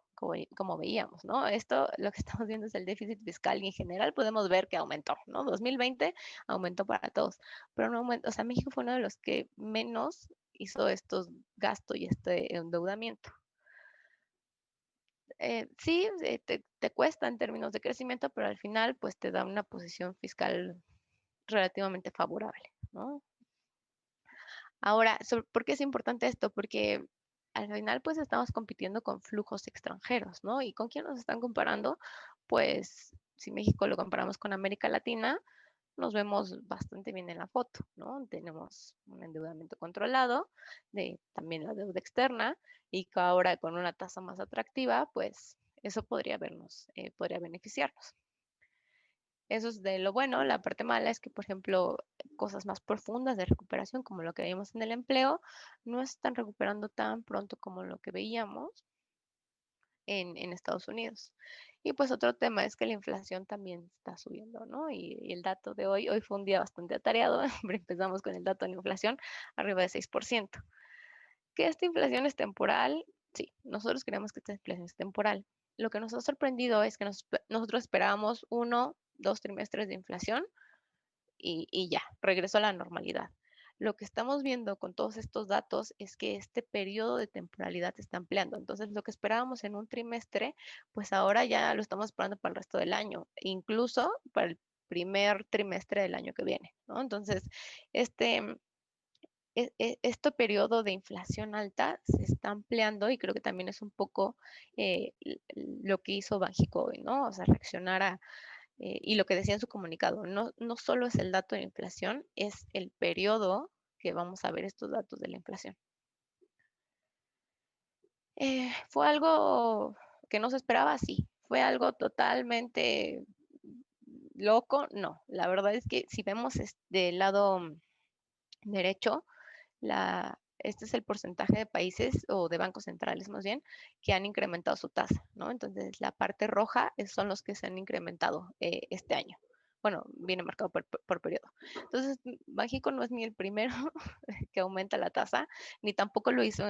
veíamos, ¿no? Esto, lo que estamos viendo es el déficit fiscal y en general podemos ver que aumentó, ¿no? 2020 aumentó para todos, pero no aumentó, o sea, México fue uno de los que menos hizo estos gastos y este endeudamiento. Sí, te cuesta en términos de crecimiento, pero al final, pues te da una posición fiscal relativamente favorable, ¿no? Ahora, ¿por qué es importante esto? Porque al final pues estamos compitiendo con flujos extranjeros, ¿no? ¿Y con quién nos están comparando? Pues si México lo comparamos con América Latina, nos vemos bastante bien en la foto, ¿no? Tenemos un endeudamiento controlado, también la deuda externa, y que ahora con una tasa más atractiva, pues eso podría beneficiarnos. Eso es de lo bueno. La parte mala es que, por ejemplo, cosas más profundas de recuperación, como lo que vimos en el empleo, no están recuperando tan pronto como lo que veíamos en Estados Unidos. Y pues otro tema es que la inflación también está subiendo, ¿no? Y el dato de hoy fue un día bastante atareado. Empezamos con el dato de la inflación arriba de 6%. ¿Que esta inflación es temporal? Sí, nosotros creemos que esta inflación es temporal. Lo que nos ha sorprendido es que nosotros esperábamos 1, 2 trimestres de inflación y ya, regresó a la normalidad. Lo que estamos viendo con todos estos datos es que este periodo de temporalidad se está ampliando. Entonces, lo que esperábamos en un trimestre, pues ahora ya lo estamos esperando para el resto del año, incluso para el primer trimestre del año que viene, ¿no? Entonces, este, este periodo de inflación alta se está ampliando y creo que también es un poco lo que hizo Banxico hoy, ¿no? O sea, reaccionar y lo que decía en su comunicado, no solo es el dato de inflación, es el periodo que vamos a ver estos datos de la inflación. ¿Fue algo que no se esperaba? Sí. ¿Fue algo totalmente loco? No. La verdad es que si vemos del lado derecho, este es el porcentaje de países o de bancos centrales más bien que han incrementado su tasa, ¿no? Entonces, la parte roja son los que se han incrementado este año. Bueno, viene marcado por periodo. Entonces, México no es ni el primero que aumenta la tasa, ni tampoco lo hizo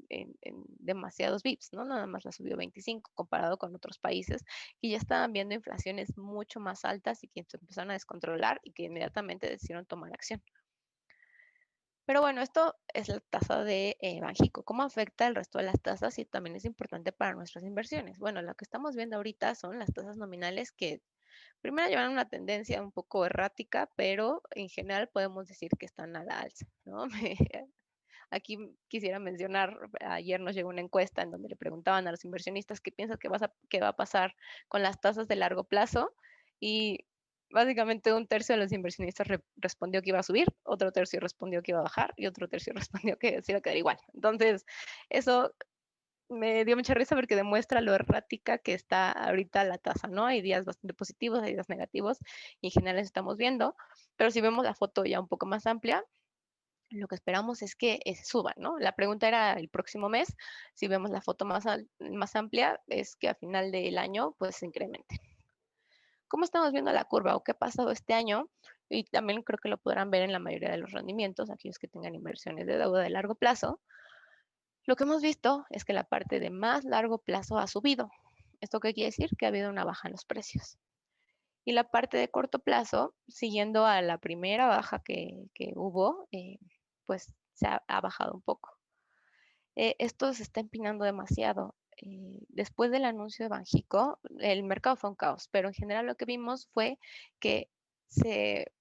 en demasiados bips, ¿no? Nada más la subió 25 comparado con otros países que ya estaban viendo inflaciones mucho más altas y que se empezaron a descontrolar y que inmediatamente decidieron tomar acción. Pero bueno, esto es la tasa de Banxico. ¿Cómo afecta el resto de las tasas? Y también es importante para nuestras inversiones. Bueno, lo que estamos viendo ahorita son las tasas nominales que primero llevan una tendencia un poco errática, pero en general podemos decir que están a la alza, ¿no? Aquí quisiera mencionar, ayer nos llegó una encuesta en donde le preguntaban a los inversionistas qué piensas que va a pasar con las tasas de largo plazo y básicamente un tercio de los inversionistas respondió que iba a subir, otro tercio respondió que iba a bajar y otro tercio respondió que se iba a quedar igual. Entonces, eso me dio mucha risa porque demuestra lo errática que está ahorita la tasa, ¿no? Hay días bastante positivos, hay días negativos, y en general estamos viendo, pero si vemos la foto ya un poco más amplia, lo que esperamos es que suba, ¿no? La pregunta era el próximo mes, si vemos la foto más amplia, es que a final del año, pues se incremente. ¿Cómo estamos viendo la curva o qué ha pasado este año? Y también creo que lo podrán ver en la mayoría de los rendimientos, aquellos que tengan inversiones de deuda de largo plazo. Lo que hemos visto es que la parte de más largo plazo ha subido. ¿Esto qué quiere decir? Que ha habido una baja en los precios. Y la parte de corto plazo, siguiendo a la primera baja que hubo, pues se ha bajado un poco. Esto se está empinando demasiado. Después del anuncio de Banjico, el mercado fue un caos, pero en general lo que vimos fue que se,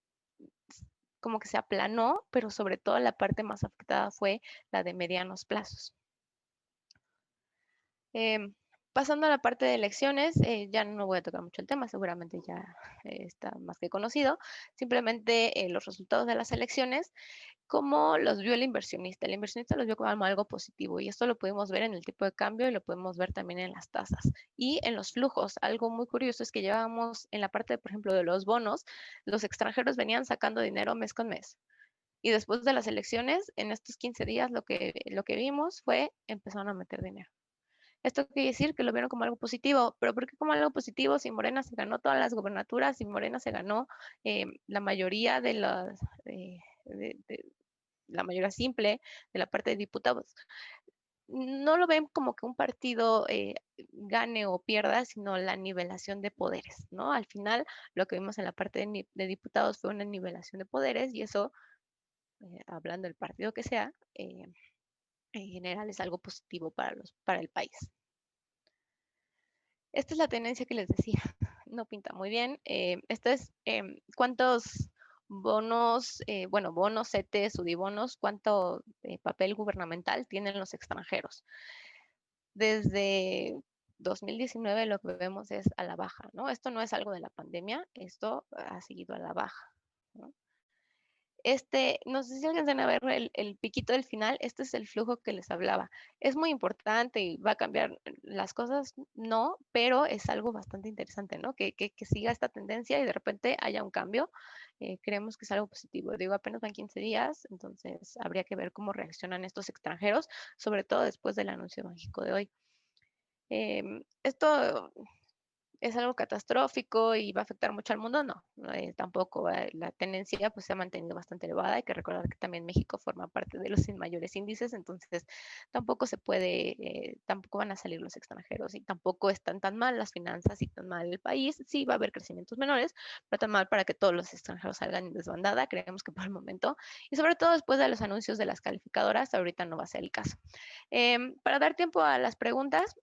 como que se aplanó, pero sobre todo la parte más afectada fue la de medianos plazos. Em, Pasando a la parte de elecciones, ya no voy a tocar mucho el tema, seguramente ya está más que conocido. Simplemente los resultados de las elecciones, cómo los vio el inversionista. El inversionista los vio como algo positivo y esto lo podemos ver en el tipo de cambio y lo podemos ver también en las tasas y en los flujos. Algo muy curioso es que llevábamos en la parte, por ejemplo, de los bonos, los extranjeros venían sacando dinero mes con mes. Y después de las elecciones, en estos 15 días, lo que vimos fue empezaron a meter dinero. Esto quiere decir que lo vieron como algo positivo, pero ¿por qué como algo positivo si Morena se ganó todas las gobernaturas, si Morena se ganó la mayoría de las, de la mayoría simple de la parte de diputados? No lo ven como que un partido gane o pierda, sino la nivelación de poderes, ¿no? Al final, lo que vimos en la parte de diputados fue una nivelación de poderes y eso, hablando del partido que sea, en general es algo positivo para el país. Esta es la tendencia que les decía, no pinta muy bien. Esto es cuántos bonos, bueno, bonos, CETES, sudibonos, cuánto papel gubernamental tienen los extranjeros. Desde 2019 lo que vemos es a la baja, ¿no? Esto no es algo de la pandemia, esto ha seguido a la baja, ¿no? No sé si alcanzan a ver el piquito del final, este es el flujo que les hablaba. Es muy importante y va a cambiar las cosas, no, pero es algo bastante interesante, ¿no? Que siga esta tendencia y de repente haya un cambio. Creemos que es algo positivo. Digo, apenas van 15 días, entonces habría que ver cómo reaccionan estos extranjeros, sobre todo después del anuncio mágico de hoy. Esto es algo catastrófico y va a afectar mucho al mundo, no, tampoco. La tendencia pues se ha mantenido bastante elevada. Hay que recordar que también México forma parte de los mayores índices, entonces tampoco se puede, tampoco van a salir los extranjeros y tampoco están tan mal las finanzas y tan mal el país. Sí va a haber crecimientos menores, pero tan mal para que todos los extranjeros salgan en desbandada, creemos que por el momento, y sobre todo después de los anuncios de las calificadoras, ahorita no va a ser el caso. Para dar tiempo a las preguntas,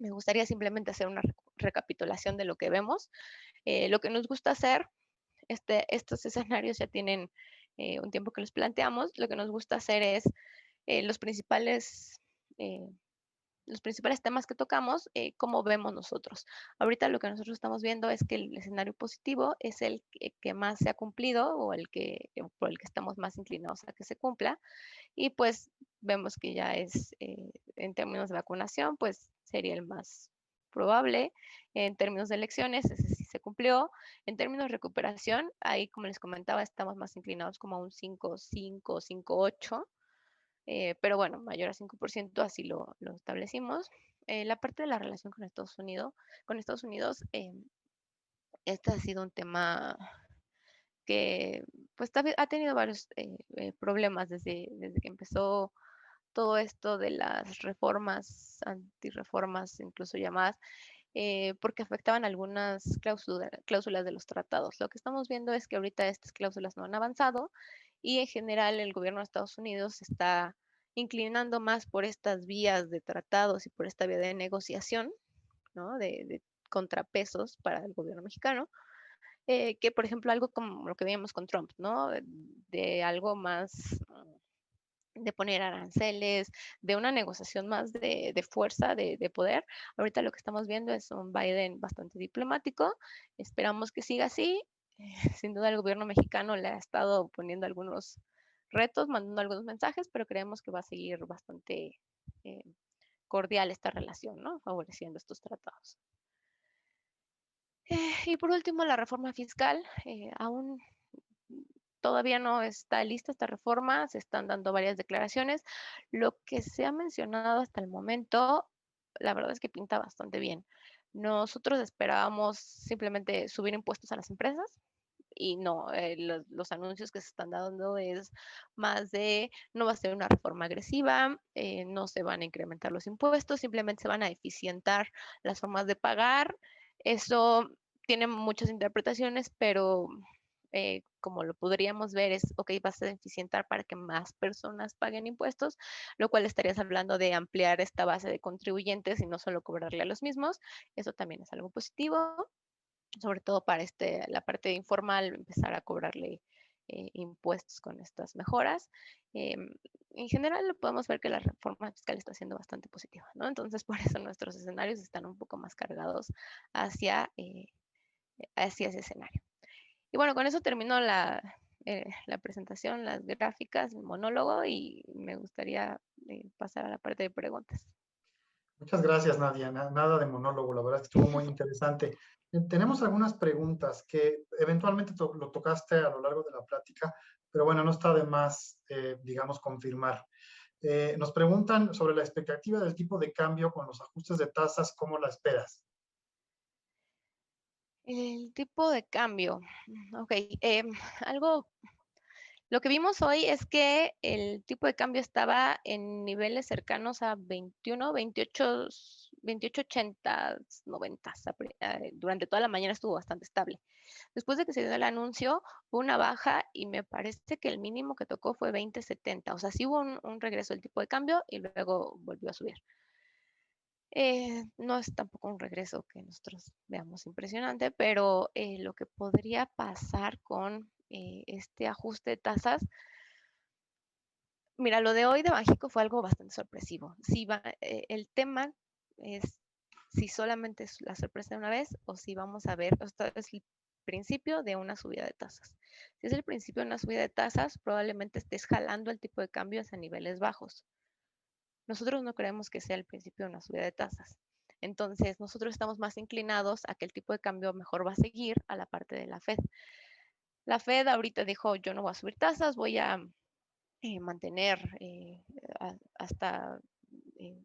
me gustaría simplemente hacer una recapitulación de lo que vemos. Lo que nos gusta hacer, estos escenarios ya tienen un tiempo que los planteamos. Lo que nos gusta hacer es eh, los principales, eh, los principales temas que tocamos, cómo vemos nosotros. Ahorita lo que nosotros estamos viendo es que el escenario positivo es el que más se ha cumplido o por el que estamos más inclinados a que se cumpla. Y pues vemos que ya es, en términos de vacunación, pues sería el más probable. En términos de elecciones, ese sí se cumplió. En términos de recuperación, ahí, como les comentaba, estamos más inclinados como a un 5,5, 5,8. Pero bueno, mayor a 5%, así lo establecimos. La parte de la relación con Estados Unidos, este ha sido un tema que pues ha tenido varios problemas desde que empezó todo esto de las reformas, antirreformas, incluso llamadas, porque afectaban algunas cláusulas de los tratados. Lo que estamos viendo es que ahorita estas cláusulas no han avanzado y en general el gobierno de Estados Unidos se está inclinando más por estas vías de tratados y por esta vía de negociación, ¿no? De contrapesos para el gobierno mexicano, que por ejemplo algo como lo que veíamos con Trump, ¿no? De algo más de poner aranceles, de una negociación más de fuerza, de poder. Ahorita lo que estamos viendo es un Biden bastante diplomático. Esperamos que siga así. Sin duda el gobierno mexicano le ha estado poniendo algunos retos, mandando algunos mensajes, pero creemos que va a seguir bastante cordial esta relación, ¿no? Favoreciendo estos tratados. Y por último, la reforma fiscal. Aún todavía no está lista esta reforma, se están dando varias declaraciones. Lo que se ha mencionado hasta el momento, la verdad es que pinta bastante bien. Nosotros esperábamos simplemente subir impuestos a las empresas y no, los anuncios que se están dando es más de no va a ser una reforma agresiva, no se van a incrementar los impuestos, simplemente se van a eficientar las formas de pagar. Eso tiene muchas interpretaciones, pero como lo podríamos ver es, ok, vas a eficientar para que más personas paguen impuestos, lo cual estarías hablando de ampliar esta base de contribuyentes y no solo cobrarle a los mismos. Eso también es algo positivo, sobre todo para la parte informal, empezar a cobrarle impuestos con estas mejoras. En general podemos ver que la reforma fiscal está siendo bastante positiva, ¿no? Entonces, por eso nuestros escenarios están un poco más cargados hacia ese escenario. Y bueno, con eso termino la presentación, las gráficas, el monólogo y me gustaría pasar a la parte de preguntas. Muchas gracias, Nadia. Nada de monólogo, la verdad es que estuvo muy interesante. Tenemos algunas preguntas que eventualmente lo tocaste a lo largo de la plática, pero bueno, no está de más, digamos, confirmar. Nos preguntan sobre la expectativa del tipo de cambio con los ajustes de tasas, ¿cómo la esperas? El tipo de cambio. Ok, algo, lo que vimos hoy es que el tipo de cambio estaba en niveles cercanos a 21, 28, 28, 80, 90. Durante toda la mañana estuvo bastante estable. Después de que se dio el anuncio, hubo una baja y me parece que el mínimo que tocó fue 20.70. O sea, sí hubo un regreso del tipo de cambio y luego volvió a subir. No es tampoco un regreso que nosotros veamos impresionante, pero lo que podría pasar con este ajuste de tasas, mira, lo de hoy de Banxico fue algo bastante sorpresivo. El tema es si solamente es la sorpresa de una vez o si vamos a ver, esto es el principio de una subida de tasas. Si es el principio de una subida de tasas, probablemente estés jalando el tipo de cambio hacia niveles bajos. Nosotros no creemos que sea el principio de una subida de tasas. Entonces, nosotros estamos más inclinados a que el tipo de cambio mejor va a seguir a la parte de la Fed. La Fed ahorita dijo, yo no voy a subir tasas, voy a mantener hasta eh,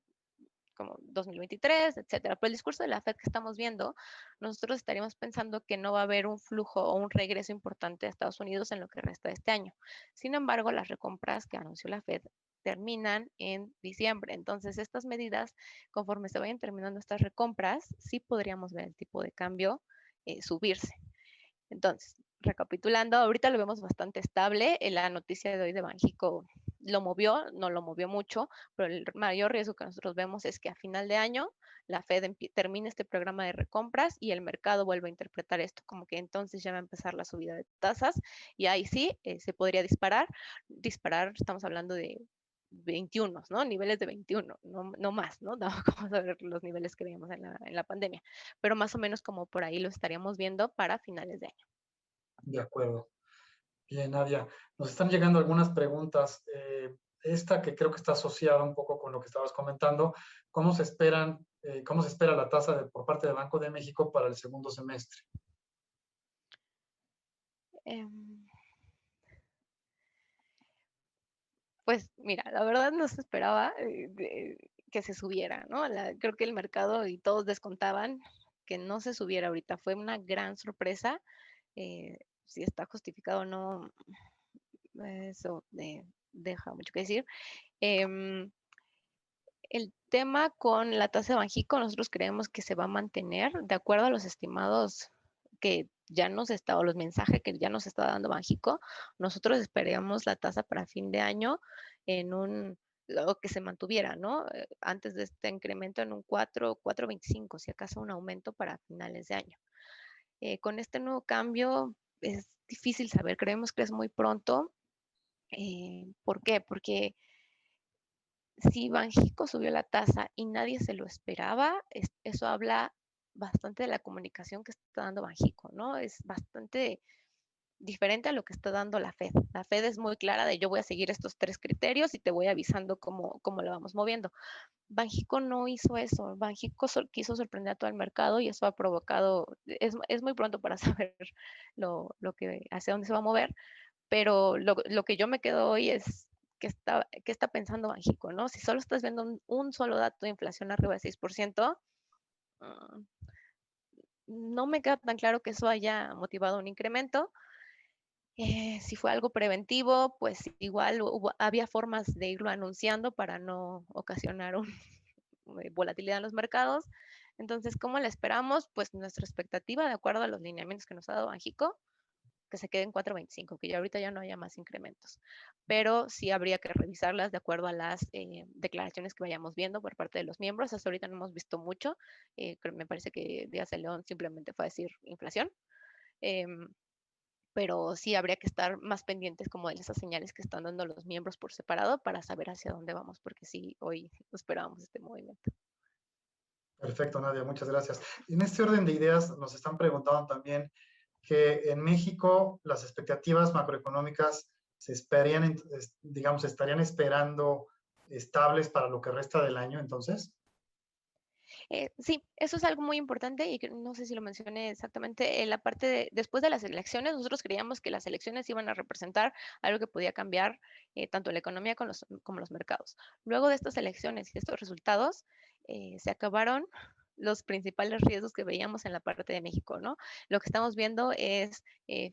como 2023, etcétera. Pero el discurso de la Fed que estamos viendo, nosotros estaríamos pensando que no va a haber un flujo o un regreso importante a Estados Unidos en lo que resta de este año. Sin embargo, las recompras que anunció la Fed terminan en diciembre. Entonces, estas medidas, conforme se vayan terminando estas recompras, sí podríamos ver el tipo de cambio subirse. Entonces, recapitulando, ahorita lo vemos bastante estable. La noticia de hoy de Banxico lo movió, no lo movió mucho, pero el mayor riesgo que nosotros vemos es que a final de año la Fed termine este programa de recompras y el mercado vuelva a interpretar esto como que entonces ya va a empezar la subida de tasas y ahí sí se podría disparar. Disparar, estamos hablando de 21, ¿no? Niveles de 21, no más, ¿no? Tampoco vamos a ver los niveles que veíamos en la pandemia, pero más o menos como por ahí lo estaríamos viendo para finales de año. De acuerdo. Bien, Nadia. Nos están llegando algunas preguntas. Esta que creo que está asociada un poco con lo que estabas comentando. ¿Cómo se espera la tasa por parte del Banco de México para el segundo semestre? Em, Pues mira, la verdad no se esperaba que se subiera, ¿no? Creo que el mercado y todos descontaban que no se subiera ahorita. Fue una gran sorpresa. Si está justificado o no, eso deja mucho que decir. Em, el tema con la tasa de Banxico, nosotros creemos que se va a mantener de acuerdo a los estimados que ya nos está, o los mensajes que ya nos está dando Banxico. Nosotros esperamos la tasa para fin de año en lo que se mantuviera, ¿no? Antes de este incremento en un 4.25, si acaso un aumento para finales de año. Con este nuevo cambio es difícil saber, creemos que es muy pronto. ¿Por qué? Porque si Banxico subió la tasa y nadie se lo esperaba, eso habla bastante de la comunicación que está dando Banxico, ¿no? Es bastante diferente a lo que está dando la Fed. La Fed es muy clara de yo voy a seguir estos 3 criterios y te voy avisando cómo lo vamos moviendo. Banxico no hizo eso. Banxico quiso sorprender a todo el mercado y eso ha provocado, es muy pronto para saber hacia dónde se va a mover, pero lo que yo me quedo hoy es qué está pensando Banxico, ¿no? Si solo estás viendo un solo dato de inflación arriba de 6%, mm, no me queda tan claro que eso haya motivado un incremento. Si fue algo preventivo, pues igual había formas de irlo anunciando para no ocasionar volatilidad en los mercados. Entonces, ¿cómo la esperamos? Pues nuestra expectativa, de acuerdo a los lineamientos que nos ha dado Banxico, que se quede en 4.25, que ya ahorita ya no haya más incrementos. Pero sí habría que revisarlas de acuerdo a las declaraciones que vayamos viendo por parte de los miembros. Hasta ahorita no hemos visto mucho. Me parece que Díaz de León simplemente fue a decir inflación. Em, pero sí habría que estar más pendientes como de esas señales que están dando los miembros por separado para saber hacia dónde vamos, porque sí, hoy esperábamos este movimiento. Perfecto, Nadia, muchas gracias. En este orden de ideas nos están preguntando también que en México las expectativas macroeconómicas se esperarían, digamos, estarían esperando estables para lo que resta del año, entonces. Sí, eso es algo muy importante y que no sé si lo mencioné exactamente. En la parte después de las elecciones, nosotros creíamos que las elecciones iban a representar algo que podía cambiar tanto la economía como los mercados. Luego de estas elecciones y de estos resultados, se acabaron los principales riesgos que veíamos en la parte de México, ¿no? Lo que estamos viendo es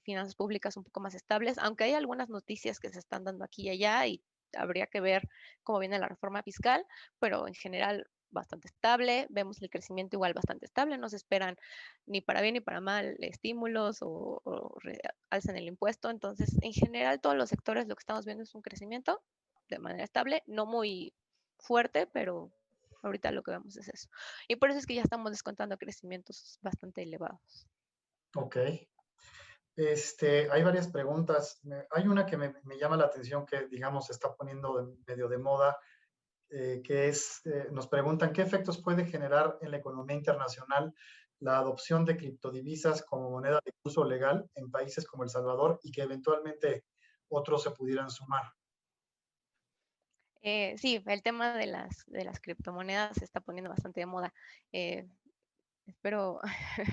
finanzas públicas un poco más estables, aunque hay algunas noticias que se están dando aquí y allá y habría que ver cómo viene la reforma fiscal, pero en general bastante estable, vemos el crecimiento igual bastante estable, no se esperan ni para bien ni para mal estímulos alza en el impuesto, entonces en general todos los sectores lo que estamos viendo es un crecimiento de manera estable, no muy fuerte, pero ahorita lo que vemos es eso. Y por eso es que ya estamos descontando crecimientos bastante elevados. Ok. Hay varias preguntas. Hay una que me llama la atención que, digamos, se está poniendo medio de moda, que es, nos preguntan qué efectos puede generar en la economía internacional la adopción de criptodivisas como moneda de uso legal en países como El Salvador y que eventualmente otros se pudieran sumar. Sí, el tema de las criptomonedas se está poniendo bastante de moda. Eh, Espero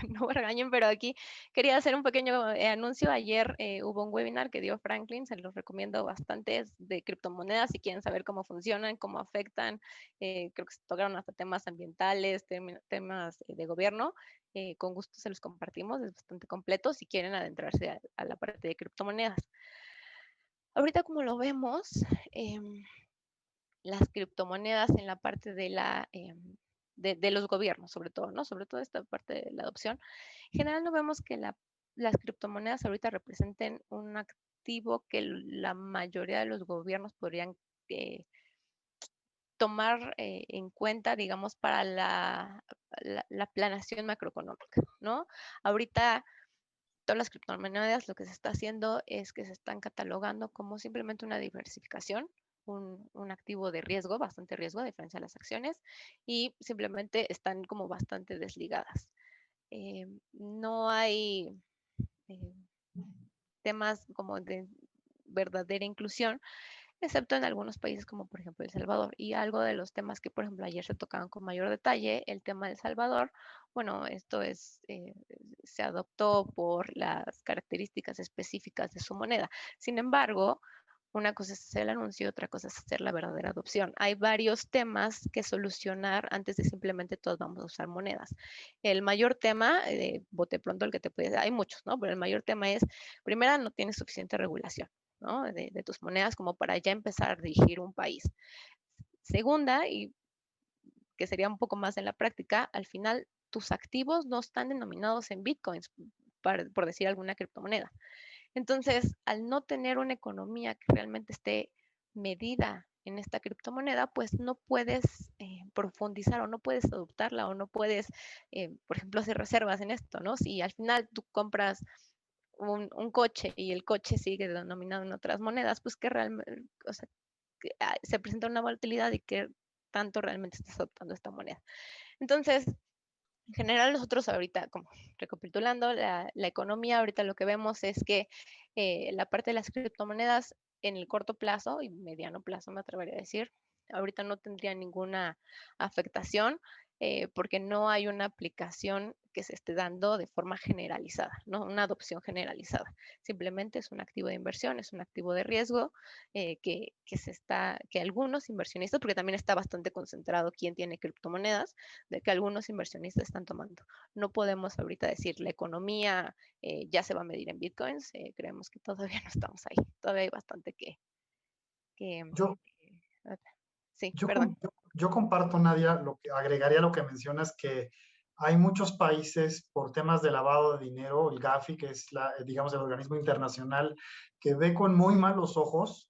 no me regañen, pero aquí quería hacer un pequeño anuncio. Ayer hubo un webinar que dio Franklin, se los recomiendo bastante, es de criptomonedas, si quieren saber cómo funcionan, cómo afectan, creo que se tocaron hasta temas ambientales, temas de gobierno, con gusto se los compartimos, es bastante completo si quieren adentrarse a la parte de criptomonedas. Ahorita como lo vemos, las criptomonedas en la parte de los gobiernos, sobre todo, ¿no? Sobre todo esta parte de la adopción. En general no vemos que las criptomonedas ahorita representen un activo que la mayoría de los gobiernos podrían tomar en cuenta, digamos, para la planeación macroeconómica, ¿no? Ahorita todas las criptomonedas lo que se está haciendo es que se están catalogando como simplemente una diversificación, un activo de riesgo, bastante riesgo, a diferencia de las acciones, y simplemente están como bastante desligadas. No hay eh, temas como de verdadera inclusión, excepto en algunos países como por ejemplo El Salvador. Y algo de los temas que por ejemplo ayer se tocaban con mayor detalle, el tema de El Salvador, bueno, esto se adoptó por las características específicas de su moneda. Sin embargo, una cosa es hacer el anuncio y otra cosa es hacer la verdadera adopción. Hay varios temas que solucionar antes de simplemente todos vamos a usar monedas. El mayor tema, bote pronto el que te puede, hay muchos, ¿no? Pero el mayor tema es, primera, no tienes suficiente regulación, ¿no? De tus monedas como para ya empezar a dirigir un país. Segunda, y que sería un poco más en la práctica, al final tus activos no están denominados en bitcoins, por decir alguna criptomoneda. Entonces, al no tener una economía que realmente esté medida en esta criptomoneda, pues no puedes profundizar o no puedes adoptarla o no puedes, por ejemplo, hacer reservas en esto, ¿no? Si al final tú compras un coche y el coche sigue denominado en otras monedas, pues que realmente, o sea, que, se presenta una volatilidad y que tanto realmente estás adoptando esta moneda. Entonces, En general, nosotros ahorita, como recapitulando, la economía, ahorita lo que vemos es que la parte de las criptomonedas en el corto plazo y mediano plazo, me atrevería a decir, ahorita no tendría ninguna afectación porque no hay una aplicación que se esté dando de forma generalizada, no una adopción generalizada. Simplemente es un activo de inversión, es un activo de riesgo que algunos inversionistas, porque también está bastante concentrado quién tiene criptomonedas, de que algunos inversionistas están tomando. No podemos ahorita decir la economía ya se va a medir en bitcoins, creemos que todavía no estamos ahí, todavía hay bastante que Yo, eh, sí, Yo, perdón. yo comparto, Nadia, agregaría lo que mencionas, que hay muchos países por temas de lavado de dinero, el GAFI, que es digamos, el organismo internacional, que ve con muy malos ojos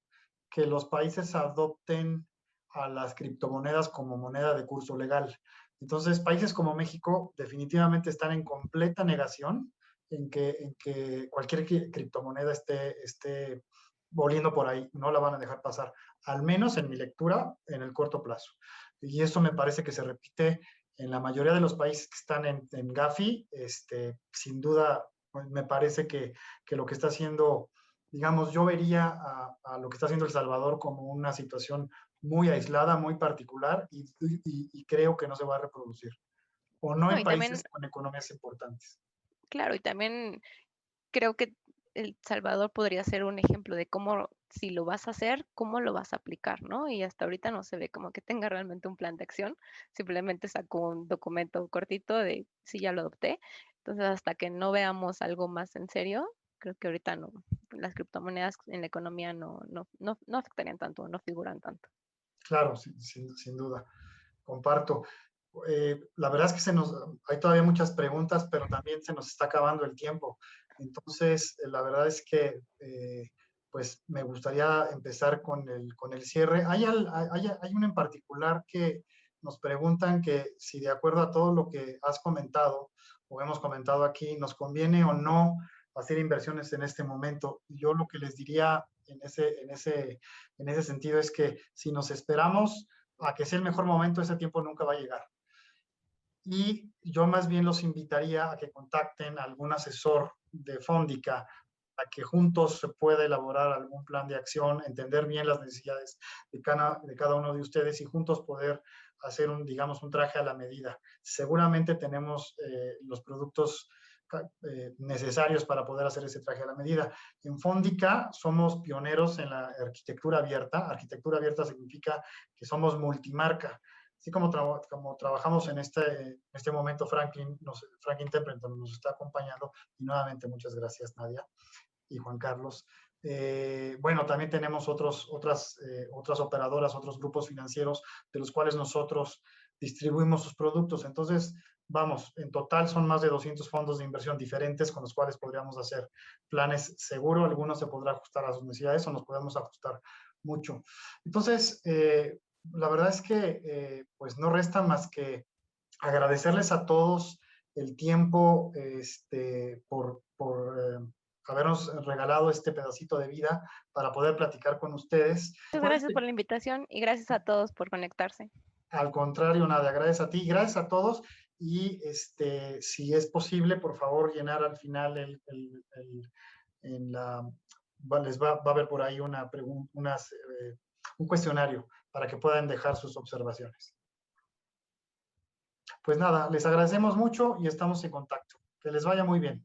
que los países adopten a las criptomonedas como moneda de curso legal. Entonces, países como México definitivamente están en completa negación en que cualquier criptomoneda esté volviendo por ahí, no la van a dejar pasar, al menos en mi lectura, en el corto plazo. Y eso me parece que se repite en la mayoría de los países que están en Gafi. Sin duda, pues, me parece que lo que está haciendo, digamos, yo vería a lo que está haciendo El Salvador como una situación muy aislada, muy particular, y creo que no se va a reproducir, o no No, en y también, países con economías importantes. claro, y también creo que El Salvador podría ser un ejemplo de cómo, si lo vas a hacer, cómo lo vas a aplicar, ¿no? Y hasta ahorita no se ve como que tenga realmente un plan de acción, simplemente sacó un documento cortito de sí, ya lo adopté. Entonces, hasta que no veamos algo más en serio, creo que ahorita no, las criptomonedas en la economía no afectarían tanto, no figuran tanto. Claro, sin duda, comparto. La verdad es que hay todavía muchas preguntas, pero también se nos está acabando el tiempo. Entonces, la verdad es que pues me gustaría empezar con el cierre. Hay uno en particular que nos preguntan que si de acuerdo a todo lo que has comentado o hemos comentado aquí, nos conviene o no hacer inversiones en este momento. Yo lo que les diría en ese sentido es que si nos esperamos a que sea el mejor momento, ese tiempo nunca va a llegar. Y yo más bien los invitaría a que contacten a algún asesor de Fóndica, a que juntos se pueda elaborar algún plan de acción, entender bien las necesidades de cada uno de ustedes y juntos poder hacer digamos, un traje a la medida. Seguramente tenemos los productos necesarios para poder hacer ese traje a la medida. En Fóndica somos pioneros en la arquitectura abierta. Arquitectura abierta significa que somos multimarca. Así como trabajamos en este momento, Franklin Templeton nos está acompañando, y nuevamente muchas gracias, Nadia y Juan Carlos. Bueno, también tenemos otras operadoras, otros grupos financieros de los cuales nosotros distribuimos sus productos. Entonces, vamos, en total son más de 200 fondos de inversión diferentes con los cuales podríamos hacer planes seguro. Algunos se podrá ajustar a sus necesidades o nos podemos ajustar mucho. Entonces, la verdad es que pues no resta más que agradecerles a todos el tiempo por habernos regalado este pedacito de vida para poder platicar con ustedes. Muchas gracias por la invitación y gracias a todos por conectarse. Al contrario, nada, gracias a ti, gracias a todos. Y si es posible, por favor, llenar al final les va a haber por ahí un cuestionario para que puedan dejar sus observaciones. Pues nada, les agradecemos mucho y estamos en contacto. Que les vaya muy bien.